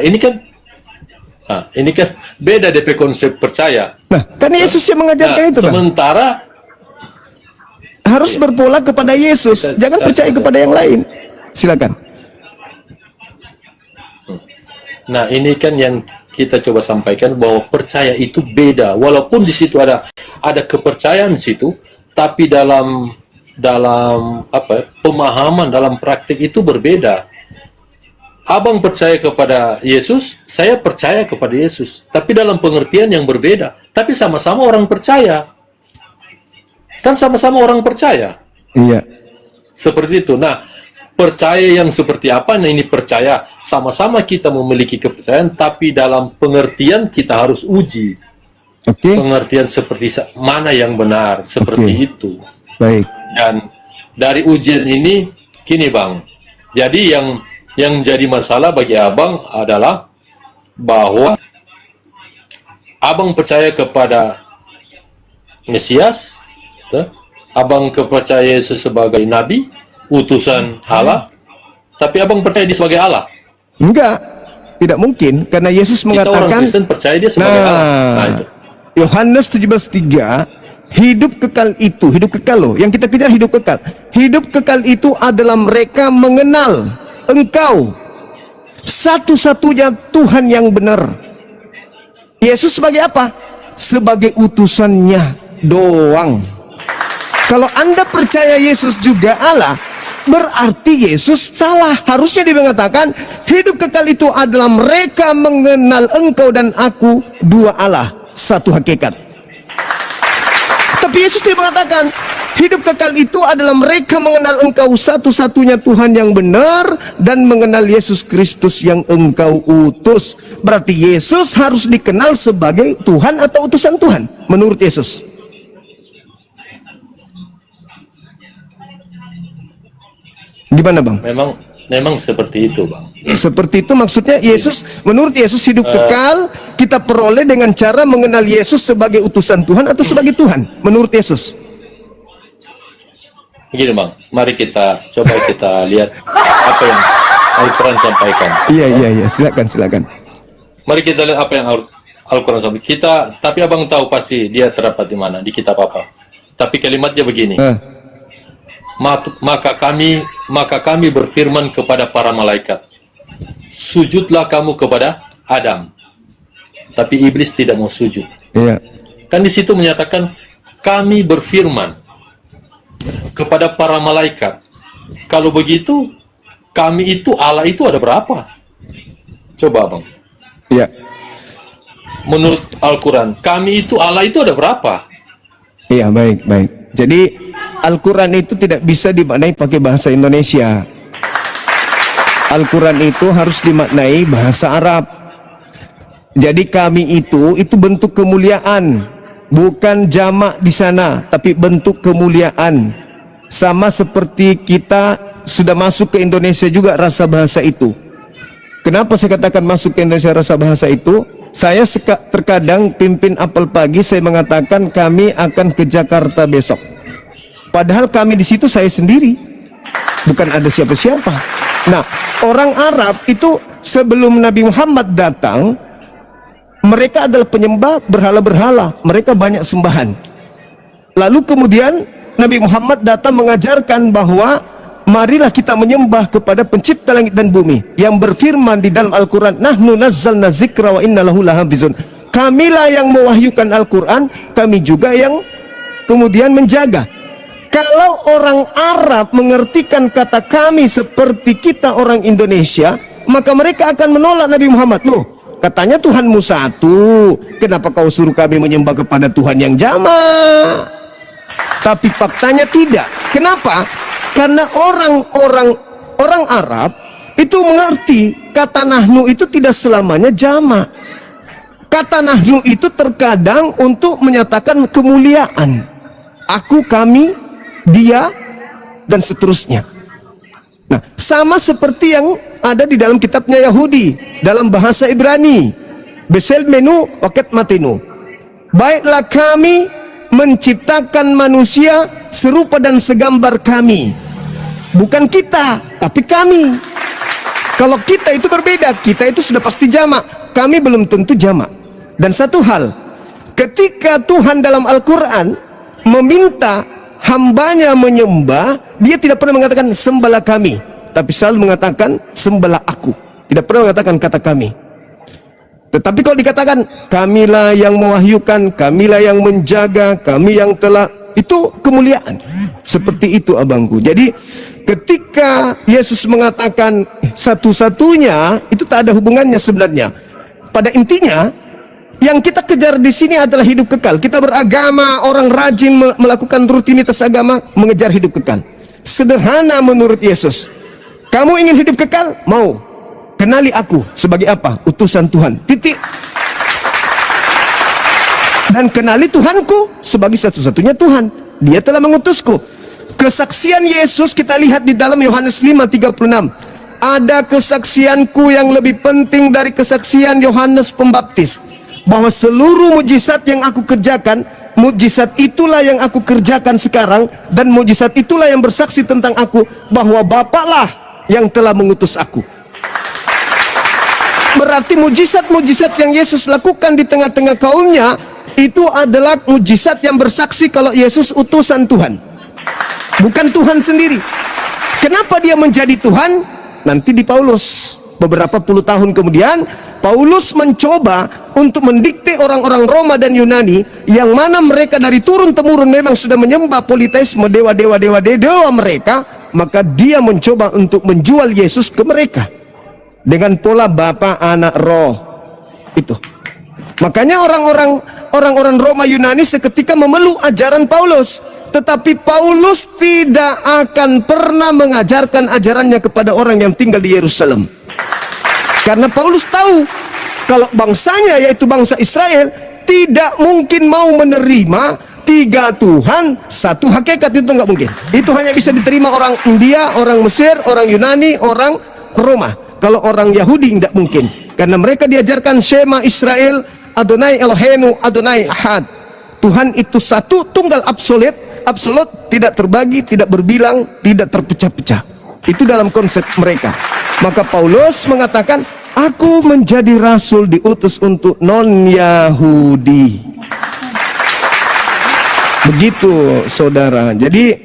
ini kan beda DP konsep percaya. Nah, kan Yesus yang mengajarkan itu, Bang. Sementara Harus berpola kepada Yesus, jangan percaya kepada yang lain. Silakan. Nah, ini kan yang kita coba sampaikan bahwa percaya itu beda. Walaupun di situ ada kepercayaan di situ, tapi dalam pemahaman, dalam praktik itu berbeda. Abang percaya kepada Yesus, saya percaya kepada Yesus, tapi dalam pengertian yang berbeda. Tapi sama-sama orang percaya. Kan sama-sama orang percaya. Iya. Seperti itu. Nah, percaya yang seperti apa? Nah, ini percaya. Sama-sama kita memiliki kepercayaan, tapi dalam pengertian kita harus uji. Oke. Pengertian seperti mana yang benar, seperti itu. Baik. Dan dari ujian ini, gini Bang, jadi yang jadi masalah bagi abang adalah bahwa abang percaya kepada Mesias, abang percaya Yesus sebagai Nabi, utusan Allah, tapi abang percaya dia sebagai Allah. Enggak, tidak mungkin, karena Yesus Kita orang mengatakan, Kristen percaya dia sebagai Allah. Nah, itu. Yohanes 17:3, hidup kekal itu, hidup kekal loh, yang kita kejar hidup kekal. Hidup kekal itu adalah mereka mengenal Engkau satu-satunya Tuhan yang benar. Yesus sebagai apa? Sebagai utusannya doang. Kalau Anda percaya Yesus juga Allah, berarti Yesus salah. Harusnya dia mengatakan hidup kekal itu adalah mereka mengenal Engkau dan Aku, dua Allah, satu hakikat. Tapi Yesus tidak mengatakan Hidup kekal itu adalah mereka mengenal engkau satu-satunya Tuhan yang benar dan mengenal Yesus Kristus yang engkau utus. Berarti Yesus harus dikenal sebagai Tuhan atau utusan Tuhan menurut Yesus. Gimana Bang? Memang seperti itu, Bang. Seperti itu maksudnya Yesus, menurut Yesus hidup kekal kita peroleh dengan cara mengenal Yesus sebagai utusan Tuhan atau sebagai Tuhan menurut Yesus. Begini Bang, mari kita coba kita lihat apa yang Al-Quran sampaikan. Iya, silakan. Mari kita lihat apa yang Al-Quran sampaikan. Tapi abang tahu pasti dia terdapat di mana, di kitab apa. Tapi kalimatnya begini. Maka kami berfirman kepada para malaikat, sujudlah kamu kepada Adam. Tapi iblis tidak mau sujud. Iya. Kan di situ menyatakan kami berfirman kepada para malaikat. Kalau begitu, kami itu Allah itu ada berapa? Coba Bang. Iya. Menurut Al-Quran, kami itu Allah itu ada berapa? Iya, baik. Jadi Al-Quran itu tidak bisa dimaknai pakai bahasa Indonesia. Al-Quran itu harus dimaknai bahasa Arab. Jadi kami itu bentuk kemuliaan, bukan jamak di sana, tapi bentuk kemuliaan. Sama seperti kita sudah masuk ke Indonesia juga rasa bahasa itu. Kenapa saya katakan masuk ke Indonesia rasa bahasa itu? Saya terkadang pimpin apel pagi, saya mengatakan kami akan ke Jakarta besok. Padahal kami di situ saya sendiri, bukan ada siapa-siapa. Nah, orang Arab itu sebelum Nabi Muhammad datang, mereka adalah penyembah berhala-berhala, mereka banyak sembahan. Lalu kemudian Nabi Muhammad datang mengajarkan bahwa marilah kita menyembah kepada pencipta langit dan bumi yang berfirman di dalam Al-Quran, nahnu nazzalna zikra wa inna lahu lahafizun. Kamilah yang mewahyukan Al-Quran, kami juga yang kemudian menjaga. Kalau orang Arab mengertikan kata kami seperti kita orang Indonesia, maka mereka akan menolak Nabi Muhammad. Loh, katanya Tuhanmu satu, kenapa kau suruh kami menyembah kepada Tuhan yang jamak? Tapi faktanya tidak. Kenapa? Karena orang Arab itu mengerti kata nahnu itu tidak selamanya jamak. Kata nahnu itu terkadang untuk menyatakan kemuliaan. Aku, kami, dia, dan seterusnya. Nah, sama seperti yang ada di dalam kitabnya Yahudi dalam bahasa Ibrani. Besel menu waket matinu. Baiklah kami menciptakan manusia serupa dan segambar kami. Bukan kita, tapi kami. Kalau kita itu berbeda, kita itu sudah pasti jamak, kami belum tentu jamak. Dan satu hal, ketika Tuhan dalam Al-Quran meminta hambanya menyembah, dia tidak pernah mengatakan sembahlah kami, tapi selalu mengatakan sembahlah aku. Tidak pernah mengatakan kata kami. Tetapi kalau dikatakan kamilah yang mewahyukan, kamilah yang menjaga, kami yang telah, itu kemuliaan. Seperti itu abangku. Jadi ketika Yesus mengatakan satu-satunya, itu tak ada hubungannya sebenarnya. Pada intinya yang kita kejar di sini adalah hidup kekal. Kita beragama, orang rajin melakukan rutinitas agama, mengejar hidup kekal. Sederhana menurut Yesus. Kamu ingin hidup kekal? Mau. Kenali aku sebagai apa? Utusan Tuhan. Titik. Dan kenali Tuhanku sebagai satu-satunya Tuhan. Dia telah mengutusku. Kesaksian Yesus kita lihat di dalam Yohanes 5:36. Ada kesaksianku yang lebih penting dari kesaksian Yohanes Pembaptis, bahwa seluruh mujizat yang aku kerjakan, mujizat itulah yang aku kerjakan sekarang, dan mujizat itulah yang bersaksi tentang aku, bahwa Bapaklah yang telah mengutus aku. Berarti mujizat-mujizat yang Yesus lakukan di tengah-tengah kaumnya itu adalah mujizat yang bersaksi kalau Yesus utusan Tuhan, bukan Tuhan sendiri. Kenapa dia menjadi Tuhan? Nanti di Paulus, beberapa puluh tahun kemudian, Paulus mencoba untuk mendikte orang-orang Roma dan Yunani yang mana mereka dari turun-temurun memang sudah menyembah politeisme, dewa-dewa mereka, maka dia mencoba untuk menjual Yesus ke mereka dengan pola Bapa, Anak, Roh. Itu. Makanya orang-orang Roma Yunani seketika memeluk ajaran Paulus. Tetapi Paulus tidak akan pernah mengajarkan ajarannya kepada orang yang tinggal di Yerusalem. Karena Paulus tahu kalau bangsanya, yaitu bangsa Israel, tidak mungkin mau menerima 3 Tuhan, 1 hakikat. Itu nggak mungkin. Itu hanya bisa diterima orang India, orang Mesir, orang Yunani, orang Roma. Kalau orang Yahudi nggak mungkin. Karena mereka diajarkan Shema Israel, Adonai Eloheinu, Adonai Ahad. Tuhan itu satu, tunggal, absolut, tidak terbagi, tidak berbilang, tidak terpecah-pecah. Itu dalam konsep mereka. Maka Paulus mengatakan, aku menjadi rasul diutus untuk non-Yahudi. Begitu, saudara. Jadi